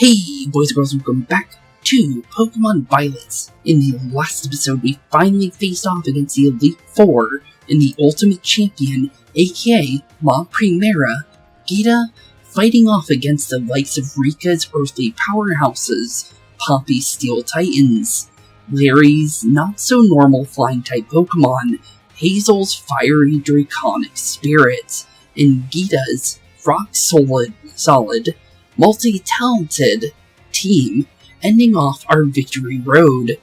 Hey boys and girls, welcome back to Pokémon Violet. In the last episode, we finally faced off against the Elite Four and the Ultimate Champion, aka Ma Primera, Geeta, fighting off against the likes of Rika's earthly powerhouses, Poppy's Steel Titans, Larry's not-so-normal flying-type Pokémon, Hazel's fiery draconic spirit, and Geeta's rock-solid, multi-talented team, ending off our victory road.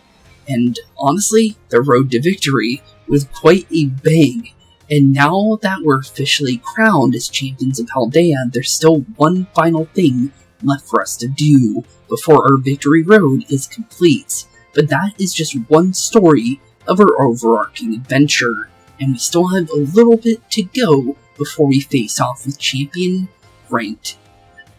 And honestly, the road to victory was quite a bang. And now that we're officially crowned as champions of Paldea, there's still one final thing left for us to do before our victory road is complete. But that is just one story of our overarching adventure, and we still have a little bit to go before we face off with champion ranked.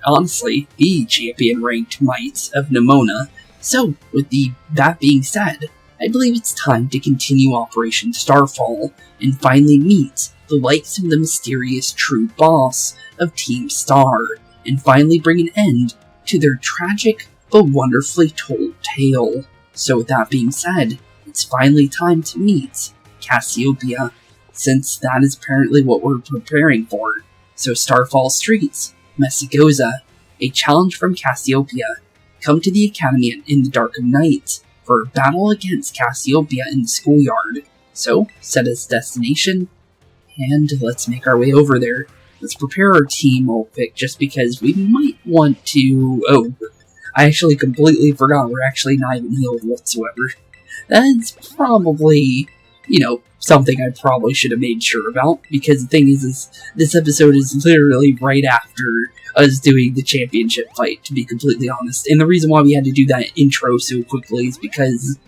Honestly, the champion-ranked mites of Nemona. So, with that being said, I believe it's time to continue Operation Starfall and finally meet the likes of the mysterious true boss of Team Star, and finally bring an end to their tragic but wonderfully told tale. So with that being said, it's finally time to meet Cassiopeia, since that is apparently what we're preparing for. So Starfall Street, Messagoza, a challenge from Cassiopeia. Come to the Academy in the dark of night for a battle against Cassiopeia in the schoolyard. So, set as destination, and let's make our way over there. Let's prepare our team real quick, just because we might want to... Oh, I actually completely forgot we're actually not even healed whatsoever. That's probably, something I probably should have made sure about, because the thing is this episode is literally right after us doing the championship fight, to be completely honest. And the reason why we had to do that intro so quickly is because,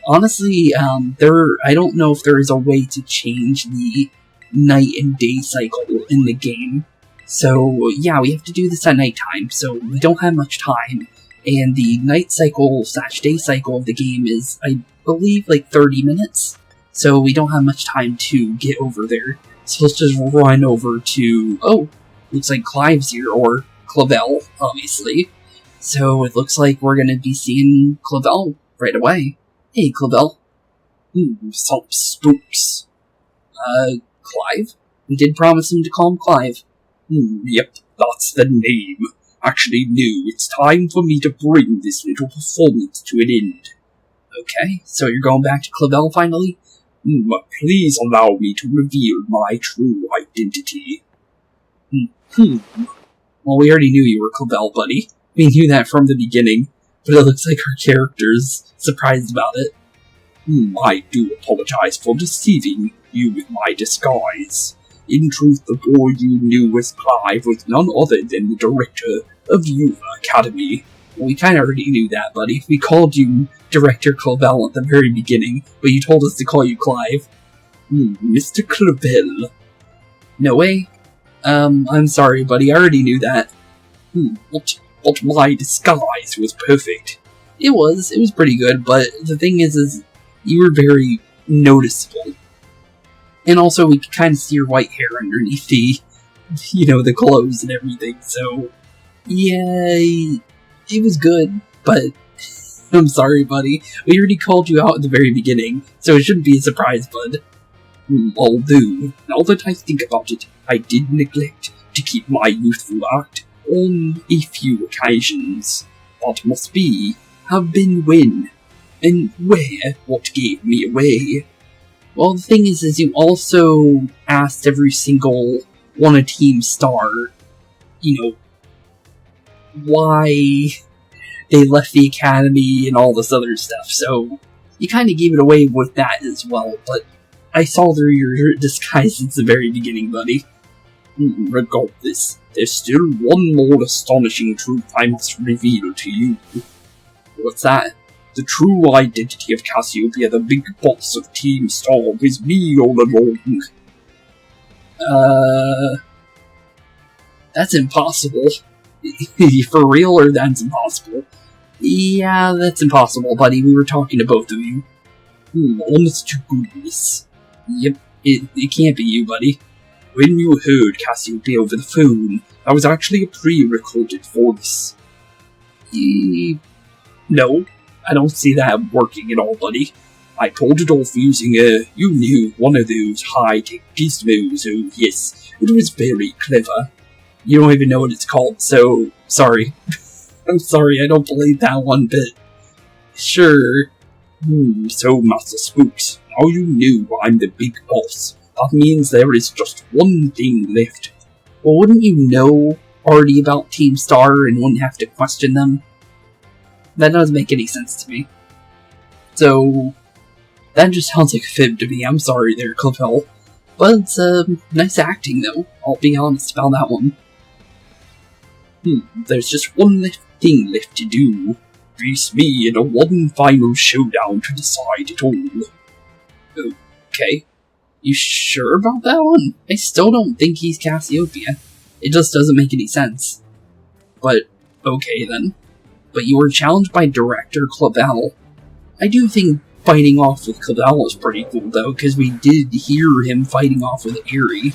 honestly, I don't know if there is a way to change the night and day cycle in the game. So, yeah, we have to do this at nighttime, so we don't have much time. And the night cycle / day cycle of the game is, I believe, like 30 minutes. So we don't have much time to get over there. So let's just run over to... Oh, looks like Clive's here, or Clavell, obviously. So it looks like we're going to be seeing Clavell right away. Hey, Clavell. Some Spooks. Clive? We did promise him to call him Clive. Yep, that's the name. Actually, no, it's time for me to bring this little performance to an end. Okay, so you're going back to Clavell finally? Please allow me to reveal my true identity. Well, we already knew you were Clavell, buddy. We knew that from the beginning, but it looks like our character's surprised about it. I do apologize for deceiving you with my disguise. In truth, the boy you knew as Clive was none other than the director of Uva Academy. We kind of already knew that, buddy. We called you Director Clavell at the very beginning, but you told us to call you Clive. Mr. Clavell. No way. I'm sorry, buddy. I already knew that. But my disguise was perfect. It was pretty good, but the thing is you were very noticeable. And also, we could kind of see your white hair underneath the clothes and everything, so... Yeah, it was good, but... I'm sorry, buddy. We already called you out at the very beginning, so it shouldn't be a surprise, bud. Although, now that I think about it, I did neglect to keep my youthful act on a few occasions. What must be, have been when, and where what gave me away. Well, the thing is you also asked every single one of Team Star, why they left the Academy and all this other stuff, so you kind of gave it away with that as well, but I saw through your disguise since the very beginning, buddy. Regardless, there's still one more astonishing truth I must reveal to you. What's that? The true identity of Cassiopeia, the big boss of Team Star, was me all along. That's impossible. For real, or that's impossible? Yeah, that's impossible, buddy. We were talking to both of you. Honest to goodness. Yep, it can't be you, buddy. When you heard Cassiopeia over the phone, that was actually a pre-recorded voice. No, I don't see that working at all, buddy. I pulled it off using one of those high-tech gizmos. Oh yes, it was very clever. You don't even know what it's called, so sorry. I'm sorry, I don't believe that one bit. Sure. So Master Spooks, now you knew I'm the big boss. That means there is just one thing left. Well, wouldn't you know already about Team Star and wouldn't have to question them? That doesn't make any sense to me. So, that just sounds like a fib to me. I'm sorry there, Clavell. But, nice acting though. I'll be honest about that one. There's just one thing left to do. Face me in a one final showdown to decide it all. Okay. You sure about that one? I still don't think he's Cassiopeia. It just doesn't make any sense. But, okay then. But you were challenged by Director Clavell. I do think fighting off with Clavell was pretty cool though, because we did hear him fighting off with Aerie.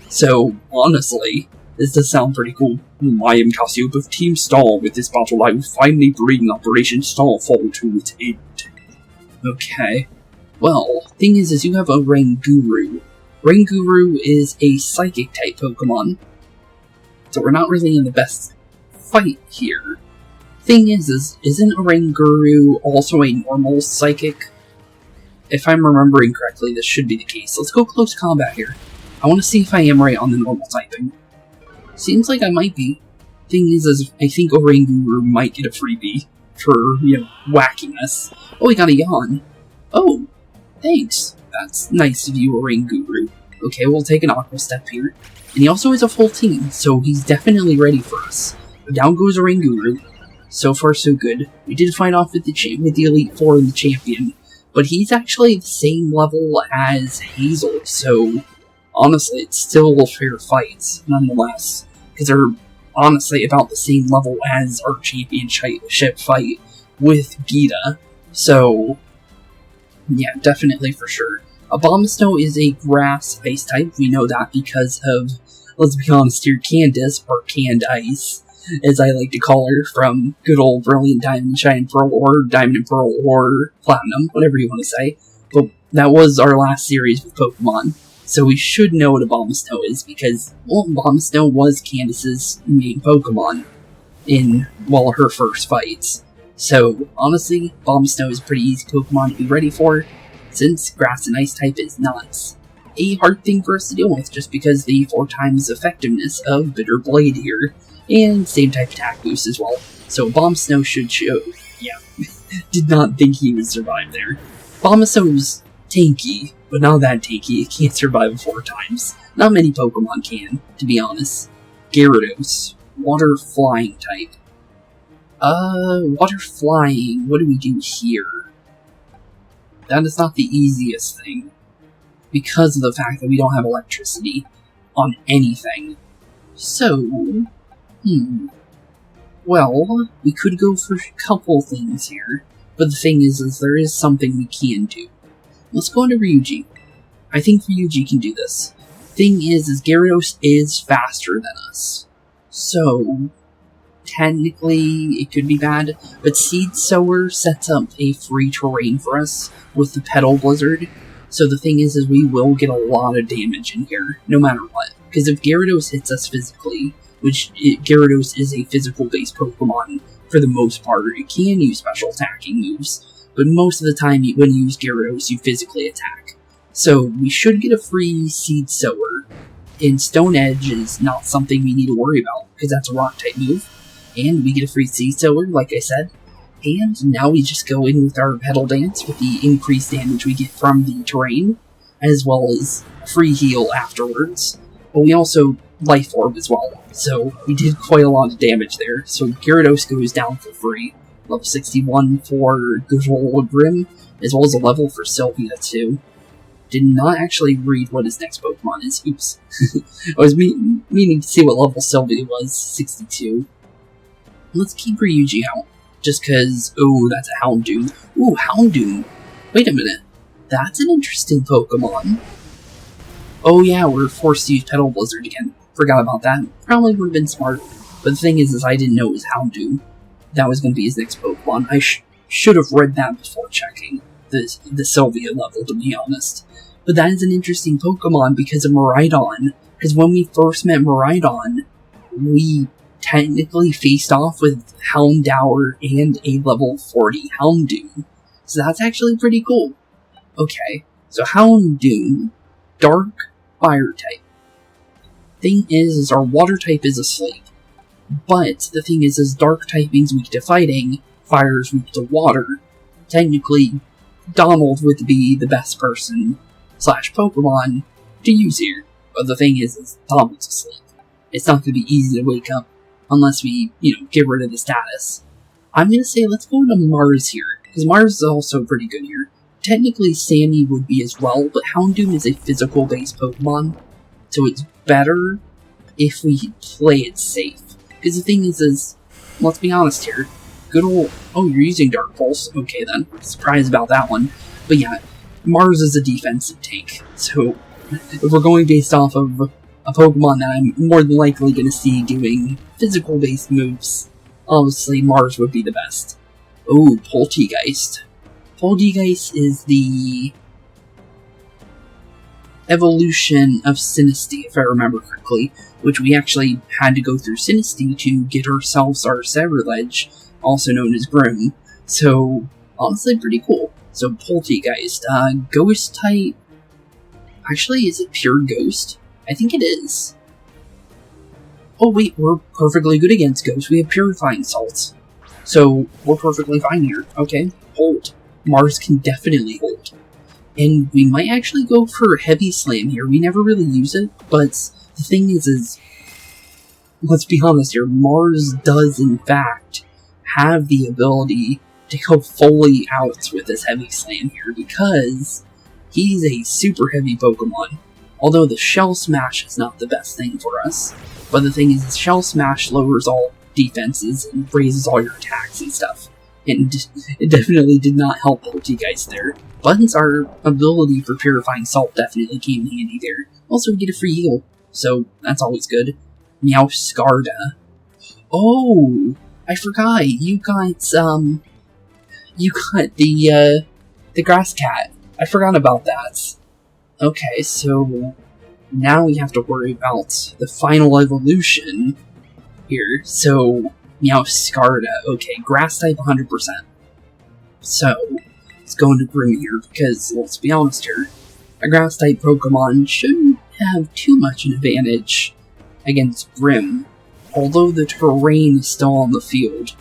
So, honestly, this does sound pretty cool. I am Cassiopeia of Team Star. With this battle, I will finally bring Operation Starfall to its end. Okay. Well, thing is you have a Ranguru. Ranguru is a Psychic-type Pokemon. So we're not really in the best fight here. Thing is isn't a Ranguru also a normal Psychic? If I'm remembering correctly, this should be the case. Let's go close combat here. I want to see if I am right on the normal typing. Seems like I might be. Thing is I think a Ranguru might get a freebie for, whacking us. Oh, we got a yawn. Oh, thanks. That's nice of you, Ranguru. Okay, we'll take an Aqua Step here. And he also has a full team, so he's definitely ready for us. Down goes a Ranguru. So far, so good. We did fight off with the Elite Four and the Champion, but he's actually the same level as Hazel, so honestly, it's still a fair fight, nonetheless. Because they're honestly about the same level as our championship fight with Geeta. So, yeah, definitely for sure. Abomasnow is a grass ice type. We know that because of, let's be honest here, Candace, or Canned Ice, as I like to call her, from good old Brilliant Diamond, Shining Pearl, or Diamond and Pearl, or Platinum, whatever you want to say. But that was our last series with Pokemon. So we should know what Abomasnow is, because, well, Abomasnow was Candace's main Pokemon in, well, her first fights. So, honestly, Abomasnow is a pretty easy Pokemon to be ready for, since Grass and Ice type is not a hard thing for us to deal with, just because the 4 times effectiveness of Bitter Blade here, and same type attack boost as well. So Abomasnow should show, yeah, did not think he would survive there. Abomasnow's tanky, but not that tanky. It can't survive 4 times. Not many Pokemon can, to be honest. Gyarados, water flying type. Water flying, what do we do here? That is not the easiest thing, because of the fact that we don't have electricity on anything. So, well, we could go for a couple things here, but the thing is there is something we can do. Let's go into Ryuji. I think Ryuji can do this. Thing is Gyarados is faster than us. So, technically, it could be bad, but Seed Sower sets up a free terrain for us with the Petal Blizzard. So the thing is we will get a lot of damage in here, no matter what. Because if Gyarados hits us physically, which Gyarados is a physical-based Pokemon for the most part, you can use special attacking moves, but most of the time when you use Gyarados, you physically attack. So we should get a free Seed Sower, and Stone Edge is not something we need to worry about, because that's a Rock-type move. And we get a free Seed Sower, like I said. And now we just go in with our Petal Dance with the increased damage we get from the terrain, as well as free heal afterwards. But we also Life Orb as well, so we did quite a lot of damage there. So Gyarados goes down for free. Level 61 for good old Grim, as well as a level for Sylvia too. Did not actually read what his next Pokemon is. Oops. I was meaning to see what level Sylvia was. 62. Let's keep Ryuji out. Just because, oh, that's a Houndoom. Ooh, Houndoom. Wait a minute. That's an interesting Pokemon. Oh yeah, we're forced to use Petal Blizzard again. Forgot about that. Probably would have been smart. But the thing is I didn't know it was Houndoom. that was going to be his next Pokemon. I should have read that before checking the Sylvia level, to be honest. But that is an interesting Pokemon because of Miraidon. Because when we first met Miraidon, we technically faced off with Houndour and a level 40 Houndoom. So that's actually pretty cool. Okay, so Houndoom, Dark Fire type. Thing is our Water type is asleep. But the thing is Dark typing's weak to fighting, Fire is weak to water. Technically, Donald would be the best person / Pokemon to use here. But the thing is Donald's asleep. It's not going to be easy to wake up unless we, get rid of the status. I'm going to say let's go into Mars here, because Mars is also pretty good here. Technically, Sammy would be as well, but Houndoom is a physical-based Pokemon, so it's better if we play it safe. Because the thing is, let's be honest here, good old... Oh, you're using Dark Pulse? Okay then, surprised about that one. But yeah, Mars is a defensive tank, so if we're going based off of a Pokemon that I'm more than likely going to see doing physical-based moves, obviously Mars would be the best. Oh, Poltegeist. Poltegeist is the evolution of Sinistea, if I remember correctly, which we actually had to go through Sinistea to get ourselves our Cyberledge, also known as Grim. So, honestly, pretty cool. So, Poltegeist. Ghost type. Actually, is it pure Ghost? I think it is. Oh wait, we're perfectly good against Ghost. We have Purifying Salts. So, we're perfectly fine here. Okay, hold. Mars can definitely hold. And we might actually go for Heavy Slam here. We never really use it, but the thing is let's be honest here, Mars does in fact have the ability to go fully out with this Heavy Slam here, because he's a super heavy Pokemon. Although the Shell Smash is not the best thing for us. But the thing is, Shell Smash lowers all defenses and raises all your attacks and stuff. And it definitely did not help Poltegeist there. But our ability for Purifying Salt definitely came in handy there. Also, we get a free heal, so that's always good. Meowscarda. Oh, I forgot, you got the Grass Cat. I forgot about that. Okay, so now we have to worry about the final evolution here. So, Meowscarda. Okay, Grass type 100%. So, let's go into Grim here, because, let's be honest here, a Grass type Pokemon shouldn't have too much an advantage against Grim, although the terrain is still on the field.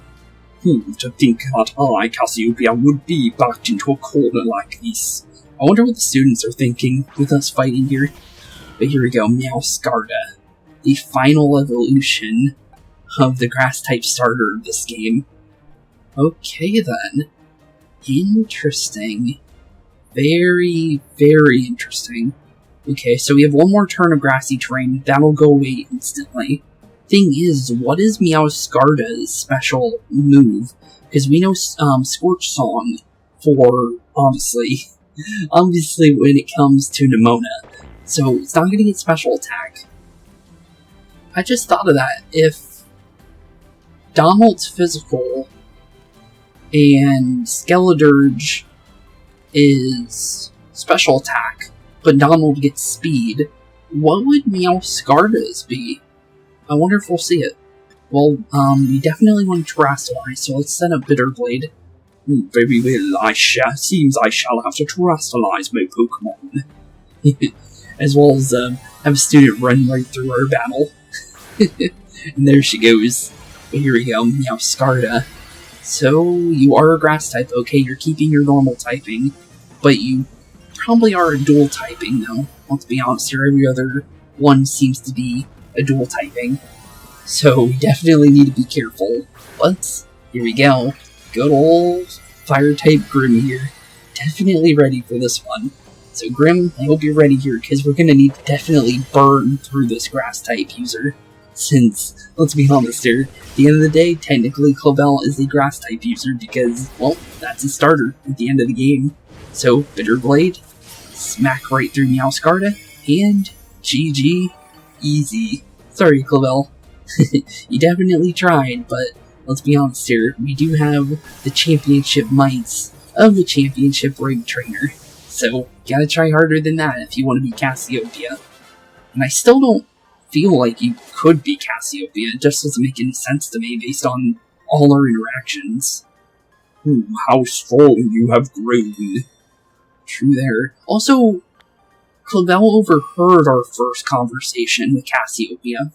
To think that I, Cassiopeia, would be backed into a corner like this. I wonder what the students are thinking with us fighting here. But here we go, Meowscarda. The final evolution of the Grass-type starter of this game. Okay then. Interesting. Very, very interesting. Okay, so we have one more turn of grassy terrain. That'll go away instantly. Thing is, what is Meowscarda's special move? Because we know Scorch Song for, obviously when it comes to Nemona. So it's not going to get special attack. I just thought of that. If Donald's physical and Skeledirge is special attack, but Donald gets speed, what would Meowscarda's be? I wonder if we'll see it. Well, we definitely want to terrestrialize, so let's set up Bitterblade. Very well, seems I shall have to terrestrialize my Pokemon. As well as have a student run right through our battle. And there she goes. But here we go, Meowscarda. So, you are a grass type. Okay, you're keeping your normal typing, but you probably are a dual typing, though. Let's be honest here, every other one seems to be a dual typing. So, we definitely need to be careful. But, here we go. Good old fire-type Grim here. Definitely ready for this one. So, Grim, I hope you're ready here, because we're going to need to definitely burn through this grass-type user. Since, let's be honest here, at the end of the day, technically Clavell is a grass-type user because, well, that's a starter at the end of the game. So, Bitterblade, smack right through Meowscarda, and GG, easy. Sorry, Clavell. You definitely tried, but let's be honest here, we do have the championship mites of the championship ring trainer. So, you gotta try harder than that if you want to be Cassiopeia. And I still don't feel like you could be Cassiopeia. It just doesn't make any sense to me based on all our interactions. How strong you have grown. True there. Also, Clavell overheard our first conversation with Cassiopeia.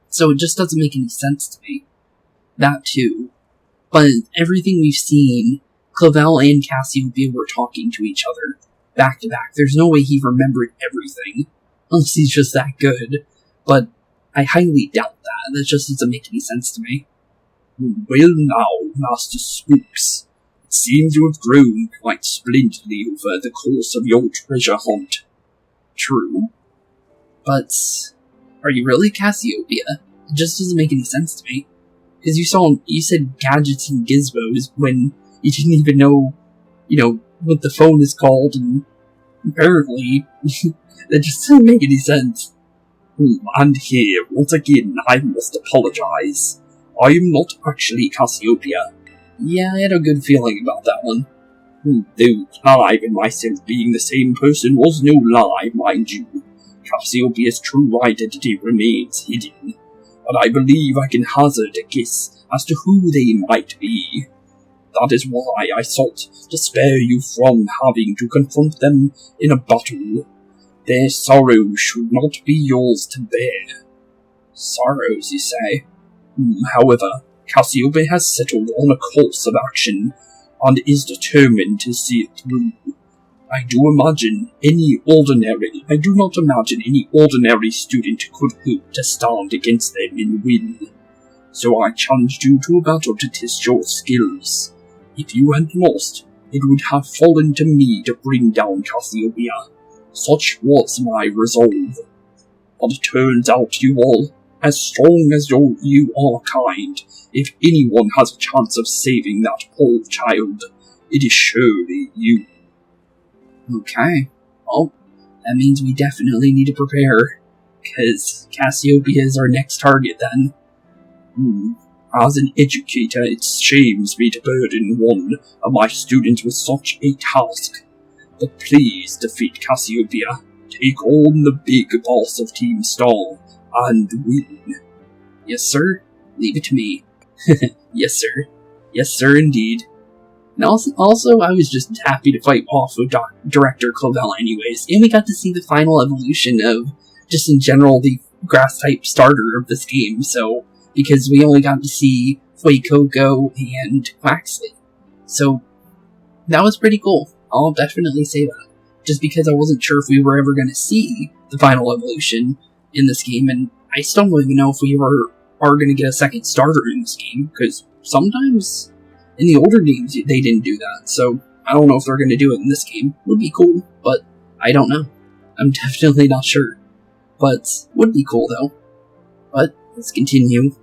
So it just doesn't make any sense to me. That too. But everything we've seen, Clavell and Cassiopeia were talking to each other, back to back. There's no way he remembered everything, unless he's just that good. But I highly doubt that. That just doesn't make any sense to me. Well now, Master Spooks, it seems you have grown quite splendidly over the course of your treasure hunt. True. But are you really Cassiopeia? It just doesn't make any sense to me. Because you said gadgets and gizmos when you didn't even know, what the phone is called, and apparently, that just doesn't make any sense. And here, once again, I must apologize. I am not actually Cassiopeia. Yeah, I had a good feeling about that one. Though Clive and myself being the same person was no lie, mind you. Cassiopeia's true identity remains hidden, but I believe I can hazard a guess as to who they might be. That is why I sought to spare you from having to confront them in a battle. Their sorrow should not be yours to bear. Sorrows, you say? However, Cassiopeia has settled on a course of action, and is determined to see it through. I do not imagine any ordinary student could hope to stand against them and win. So I challenged you to a battle to test your skills. If you had lost, it would have fallen to me to bring down Cassiopeia. Such was my resolve. But it turns out you all, as strong as you are kind, if anyone has a chance of saving that poor child, it is surely you. Okay. Well, that means we definitely need to prepare, because Cassiopeia is our next target then. As an educator, it shames me to burden one of my students with such a task. But please defeat Cassiopeia, take on the big boss of Team Star, and win. Yes, sir. Leave it to me. Yes, sir. Yes, sir, indeed. And also, I was just happy to fight off of Director Clavell anyways, and we got to see the final evolution of, just in general, the grass-type starter of this game, so, because we only got to see Fuecoco and Quaxly. So, that was pretty cool. I'll definitely say that. Just because I wasn't sure if we were ever going to see the final evolution in this game, and I still don't even know if we are going to get a second starter in this game, because sometimes in the older games they didn't do that, so I don't know if they're going to do it in this game. Would be cool, but I don't know. I'm definitely not sure. But, would be cool though. But, let's continue.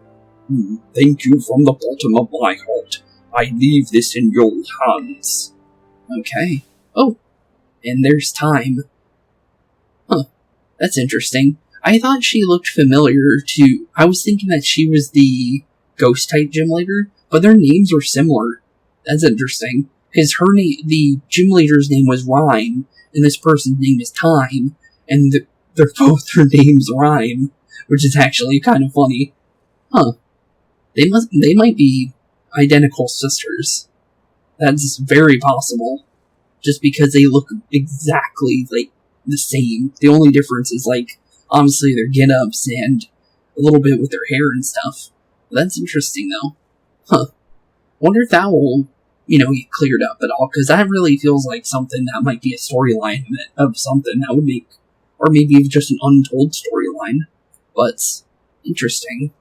Thank you from the bottom of my heart. I leave this in your hands. Okay. Oh, and there's time. Huh, that's interesting. I thought she looked familiar to... I was thinking that she was the ghost-type gym leader, but their names are similar. That's interesting. Because the gym leader's name was Rhyme, and this person's name is Time, and their names rhyme, which is actually kind of funny. Huh. They might be identical sisters. That's very possible. Just because they look exactly, the same. The only difference is, obviously their get-ups and a little bit with their hair and stuff. That's interesting, though. Huh. Wonder if that will, get cleared up at all, because that really feels like something that might be a storyline of something that would make, or maybe just an untold storyline. But, interesting.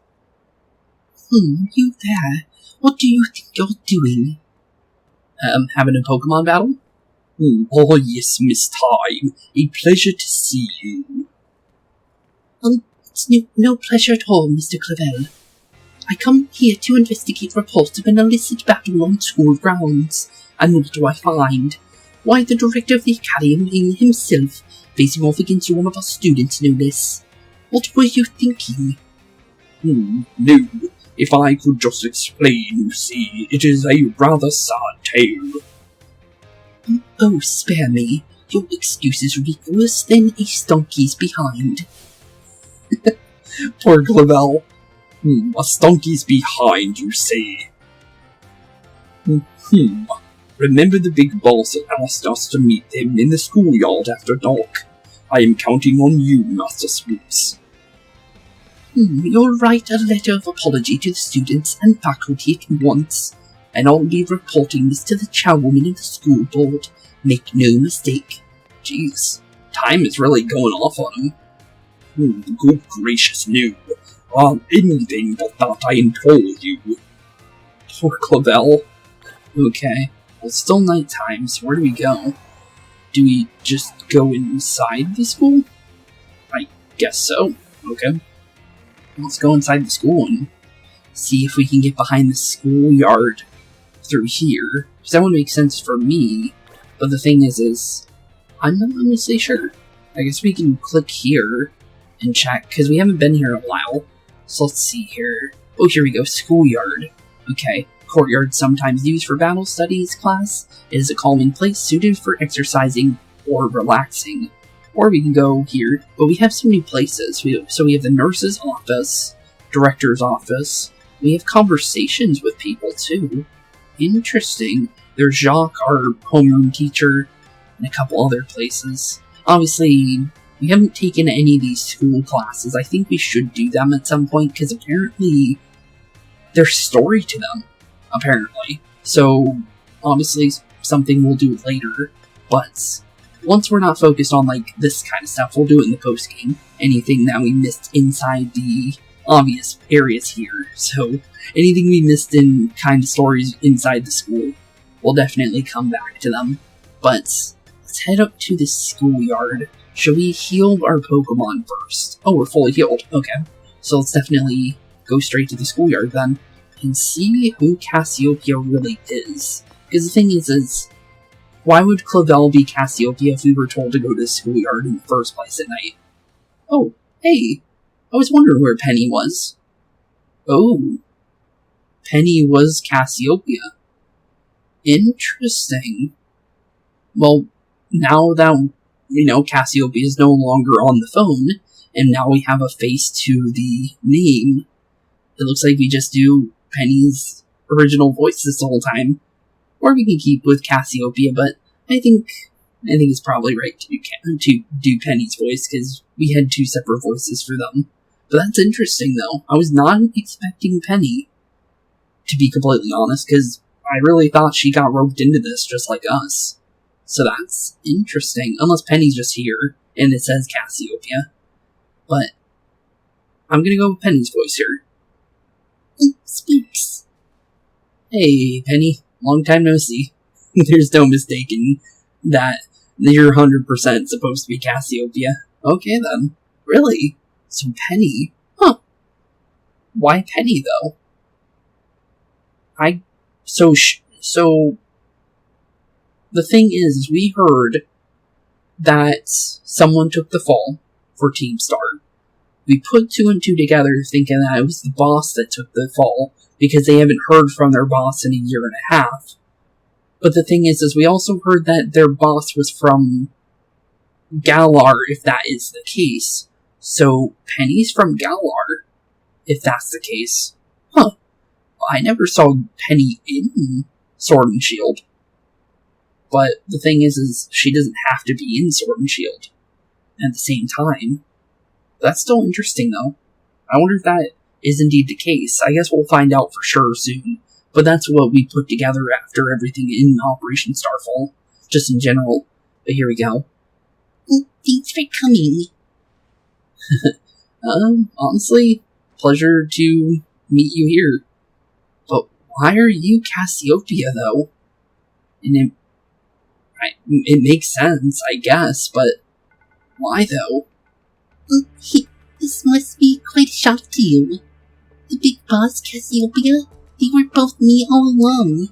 You there. What do you think you're doing? Having a Pokemon battle? Oh yes, Miss Time. A pleasure to see you. It's no pleasure at all, Mr. Clavell. I come here to investigate reports of an illicit battle on school grounds. And what do I find? Why, the director of the Academy himself, facing off against one of our students, no less. What were you thinking? No. If I could just explain, you see, it is a rather sad tale. Oh, spare me. Your excuses reek worse than a stonky's behind. Poor Clavell. A stonky's behind, you say? Remember the big boss that asked us to meet him in the schoolyard after dark? I am counting on you, Master Spooks. You'll write a letter of apology to the students and faculty at once, and I'll be reporting this to the chairwoman of the school board. Make no mistake. Jeez, time is really going off on him. Good gracious, no. Anything but that, I implore you. Poor Clavell. Okay, well, it's still nighttime, so where do we go? Do we just go inside the school? I guess so. Okay. Let's go inside the school and see if we can get behind the schoolyard through here. Because that would make sense for me. But the thing is I'm not honestly sure. I guess we can click here and check, because we haven't been here in a while. So let's see here. Oh, here we go. Schoolyard. Okay. Courtyard, sometimes used for battle studies class. It is a calming place suited for exercising or relaxing. Or we can go here, but we have some new places. So we have the nurse's office, director's office. We have conversations with people too. Interesting. There's Jacques, our homeroom teacher, and a couple other places. Obviously, we haven't taken any of these school classes. I think we should do them at some point, because apparently there's story to them. Apparently. So, obviously, something we'll do later, but once we're not focused on, like, this kind of stuff, we'll do it in the post-game. Anything that we missed inside the obvious areas here. So, anything we missed in kind of stories inside the school, we'll definitely come back to them. But, let's head up to the schoolyard. Shall we heal our Pokemon first? Oh, we're fully healed. Okay. So let's definitely go straight to the schoolyard then, and see who Cassiopeia really is. Because the thing is why would Clavell be Cassiopeia if we were told to go to the schoolyard in the first place at night? Oh, hey, I was wondering where Penny was. Oh, Penny was Cassiopeia. Interesting. Well, now that we know Cassiopeia is no longer on the phone, and now we have a face to the name, it looks like we just do Penny's original voice this whole time. Or we can keep with Cassiopeia, but I think it's probably right to do Penny's voice, because we had two separate voices for them. But that's interesting, though. I was not expecting Penny, to be completely honest, because I really thought she got roped into this just like us. So that's interesting, unless Penny's just here, and it says Cassiopeia. But I'm gonna go with Penny's voice here. Spooks. Hey, Penny. Long time no see. There's no mistaking that you're 100% supposed to be Cassiopeia. Okay then. Really? So Penny? Huh. Why Penny, though? So the thing is, we heard that someone took the fall for Team Star. We put two and two together thinking that it was the boss that took the fall, because they haven't heard from their boss in a year and a half. But the thing is we also heard that their boss was from Galar, if that is the case. So, Penny's from Galar, if that's the case. Huh. I never saw Penny in Sword and Shield. But the thing is she doesn't have to be in Sword and Shield at the same time. That's still interesting, though. I wonder if that is indeed the case. I guess we'll find out for sure soon. But that's what we put together after everything in Operation Starfall. Just in general. But here we go. Thanks for coming. Honestly, pleasure to meet you here. But why are you Cassiopeia, though? And it makes sense, I guess, but why, though? This must be quite a shock to you. The big boss, Cassiopeia, they were both me all along.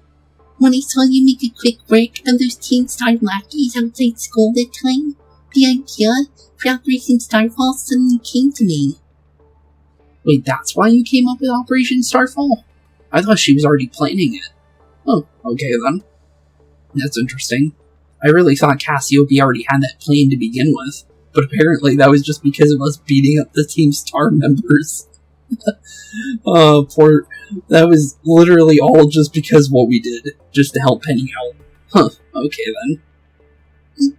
When I saw you make a quick work of those Team Star lackeys outside school that time, the idea for Operation Starfall suddenly came to me. Wait, that's why you came up with Operation Starfall? I thought she was already planning it. Oh, okay then. That's interesting. I really thought Cassiopeia already had that plan to begin with, but apparently that was just because of us beating up the Team Star members. Poor... That was literally all just because of what we did, just to help Penny out. Huh, okay then.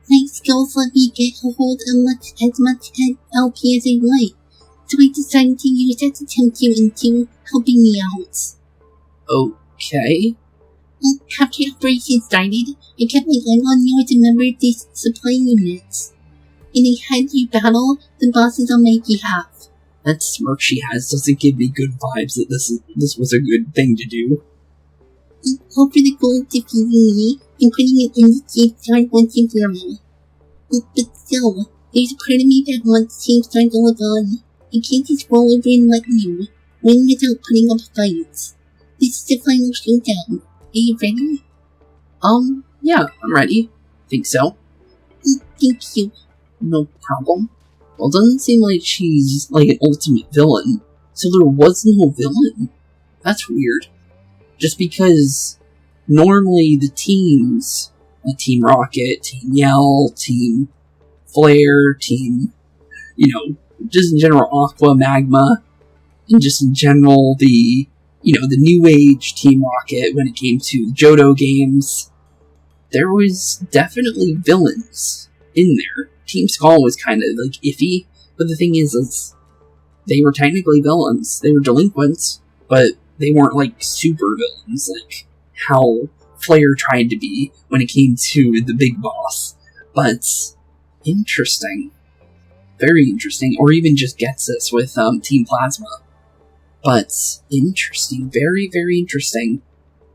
My skills let me get a hold of as much LP as I like, so I decided to use that to tempt you into helping me out. Okay. After Operation started, I kept my eye on you as a member of these supply units, and I had you battle the bosses on my behalf. That smirk she has doesn't give me good vibes that this was a good thing to do. All for the goal of defeating me and putting an end to Team Star once and for all. But still, there's a part of me that wants Team Star to live on. I can't just roll over and let you win without putting up fights. This is the final showdown. Are you ready? Yeah, I'm ready. Think so. Thank you. No problem. Well, it doesn't seem like she's like an ultimate villain, so there was no villain. That's weird. Just because normally the teams, like Team Rocket, Team Yell, Team Flare, Team, just in general Aqua, Magma, and just in general the New Age Team Rocket when it came to the Johto games, there was definitely villains in there. Team Skull was kind of like iffy, but the thing is they were technically villains. They were delinquents, but they weren't like super villains like how Flare tried to be when it came to the big boss. But interesting. Very interesting. Or even just gets us with Team Plasma. But interesting. Very, very interesting.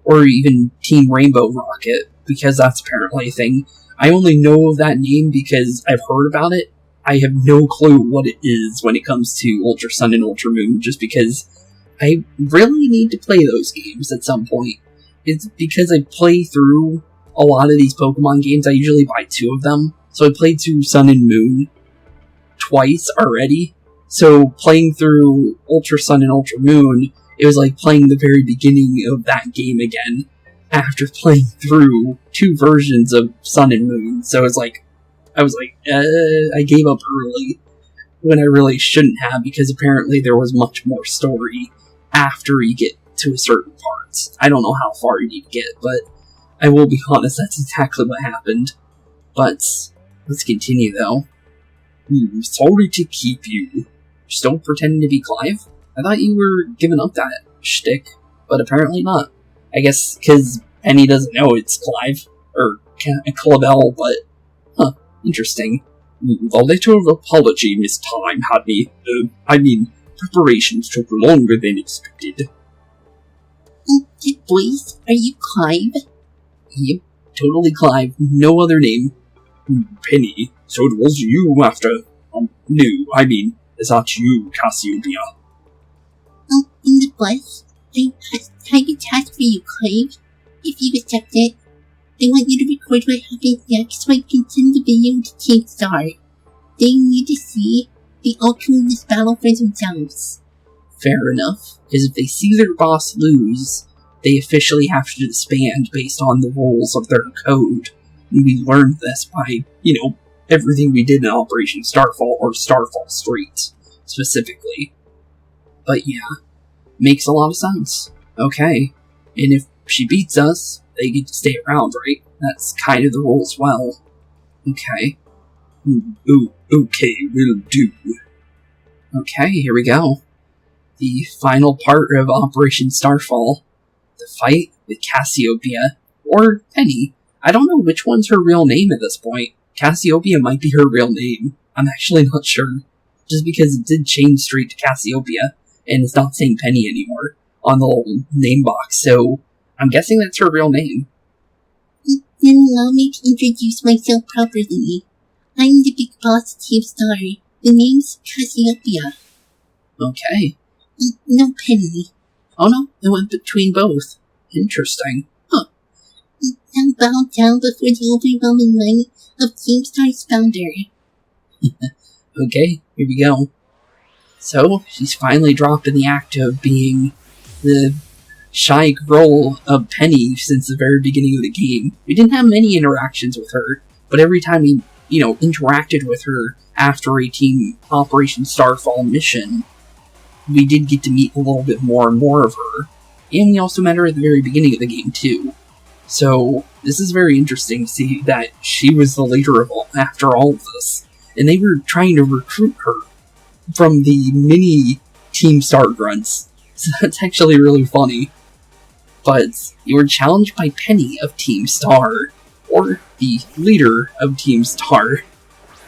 Or even Team Rainbow Rocket, because that's apparently a thing. I only know of that name because I've heard about it. I have no clue what it is when it comes to Ultra Sun and Ultra Moon, just because I really need to play those games at some point. It's because I play through a lot of these Pokemon games. I usually buy 2 of them. So I played through Sun and Moon twice already. So playing through Ultra Sun and Ultra Moon, it was like playing the very beginning of that game again, after playing through 2 versions of Sun and Moon. So it's like, I gave up early, when I really shouldn't have, because apparently there was much more story after you get to a certain part. I don't know how far you need to get, but I will be honest, that's exactly what happened. But, let's continue though. Sorry to keep you. Still pretending to be Clive? I thought you were giving up that shtick, but apparently not. I guess because Penny doesn't know it's Clive, or Clavell, but, interesting. A letter of apology mistime had me, preparations took longer than expected. Boys, are you Clive? Yep, totally Clive, no other name. Penny, so it was you after, is that you, Cassiopeia? In the bus, I have a task for you, Clive. If you accept it, I want you to record what happens next so I can send the video to Team Star. They need to see the outcome of this battle for themselves. Fair enough, because if they see their boss lose, they officially have to disband based on the rules of their code. And we learned this by, everything we did in Operation Starfall, or Starfall Street, specifically. But yeah, makes a lot of sense. Okay, and if she beats us, they get to stay around, right? That's kind of the rule as well. Okay. Okay, will do. Okay, here we go. The final part of Operation Starfall. The fight with Cassiopeia, or Penny. I don't know which one's her real name at this point. Cassiopeia might be her real name. I'm actually not sure. Just because it did change straight to Cassiopeia, and it's not saying Penny anymore on the little name box, so I'm guessing that's her real name. Then allow me to introduce myself properly. I'm the big boss of Team Star. The name's Cassiopeia. Okay. No, Penny. Oh no, it went between both. Interesting. Huh. Now bow down before the overwhelming might of Team Star's founder. Okay, here we go. So, she's finally dropped in the act of being the shy girl of Penny since the very beginning of the game. We didn't have many interactions with her, but every time we, interacted with her after a Team Operation Starfall mission, we did get to meet a little bit more and more of her. And we also met her at the very beginning of the game, too. So, this is very interesting to see that she was the leader after all of this. And they were trying to recruit her from the mini Team Star grunts. So that's actually really funny. But you were challenged by Penny of Team Star, or the leader of Team Star.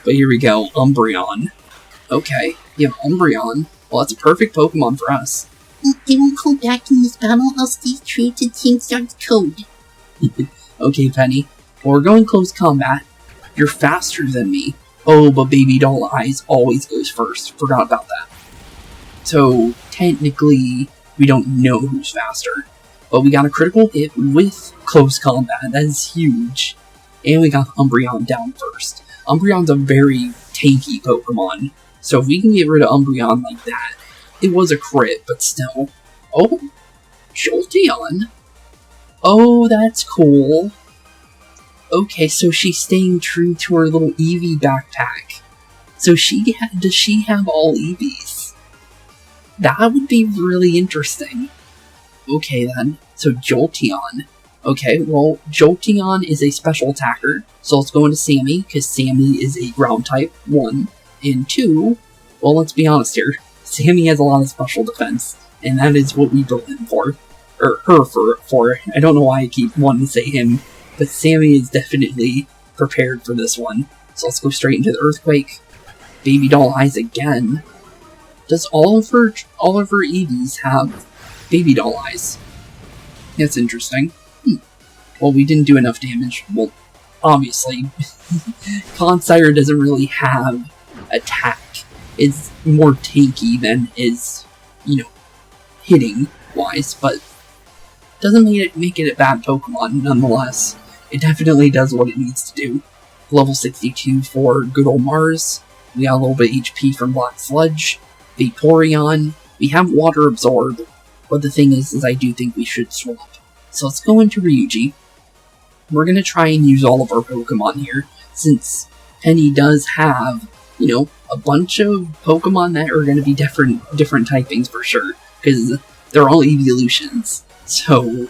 But here we go, Umbreon. Okay, you have Umbreon. Well, that's a perfect Pokemon for us. I won't go back in this battle. I'll stay true to Team Star's code. Okay, Penny. Well, we're going close combat. You're faster than me. Oh, but Baby Doll Eyes always goes first. Forgot about that. So, technically, we don't know who's faster. But we got a critical hit with close combat. That is huge. And we got Umbreon down first. Umbreon's a very tanky Pokemon. So if we can get rid of Umbreon like that, it was a crit, but still. Oh, Jolteon. Oh, that's cool. Okay, so she's staying true to her little Eevee backpack. So does she have all Eevees? That would be really interesting. Okay then, so Jolteon. Okay, well, Jolteon is a special attacker, so let's go into Sammy, because Sammy is a ground type, 1. And 2, well, let's be honest here, Sammy has a lot of special defense, and that is what we built him for. Or her for. I don't know why I keep wanting to say him, but Sammy is definitely prepared for this one. So let's go straight into the Earthquake. Baby Doll Eyes again. Does all of her Eevees have Baby Doll Eyes? That's interesting. Well, we didn't do enough damage. Well, obviously. Clodsire doesn't really have attack. It's more tanky than is, hitting-wise, but doesn't make it a bad Pokemon, nonetheless. It definitely does what it needs to do. Level 62 for good old Mars. We got a little bit HP from Black Sludge. Vaporeon. We have Water Absorb, but the thing is I do think we should swap. So let's go into Ryuji. We're going to try and use all of our Pokemon here, since Penny does have, a bunch of Pokemon that are going to be different typings for sure, because they're all evolutions. So,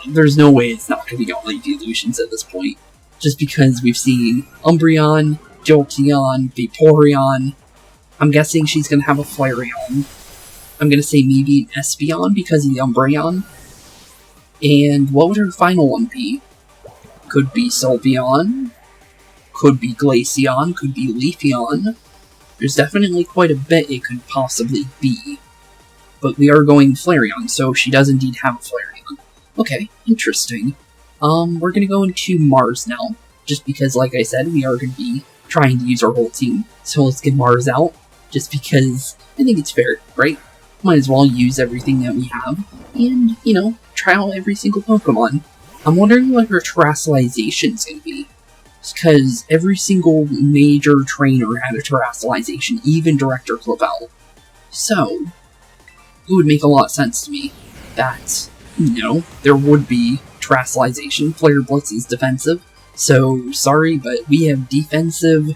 there's no way it's not going to be all evolutions at this point, just because we've seen Umbreon, Jolteon, Vaporeon. I'm guessing she's going to have a Flareon. I'm going to say maybe an Espeon because of the Umbreon. And what would her final one be? Could be Sylveon, could be Glaceon, could be Leafeon. There's definitely quite a bit it could possibly be. But we are going Flareon, so she does indeed have a Flareon. Okay, interesting. We're gonna go into Mars now, just because, like I said, we are gonna be trying to use our whole team. So let's get Mars out, just because I think it's fair, right? Might as well use everything that we have, and, try out every single Pokemon. I'm wondering what her terrestrialization is going to be. Because every single major trainer had a terrestrialization, even Director Clavell. So, it would make a lot of sense to me that, there would be terrestrialization. Flare Blitz is defensive. So, sorry, but we have defensive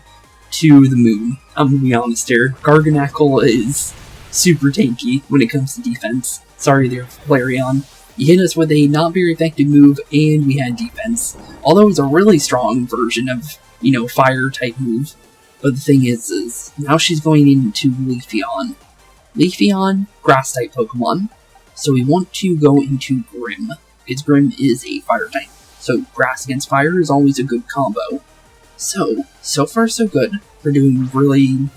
to the moon. I'm going to be honest here. Garganacl is super tanky when it comes to defense. Sorry there, Flareon. You hit us with a not very effective move, and we had defense. Although it's a really strong version of, fire-type move. But the thing is now she's going into Leafeon. Leafeon, grass-type Pokemon. So we want to go into Grim, because Grim is a fire-type. So grass against fire is always a good combo. So far so good. We're doing really,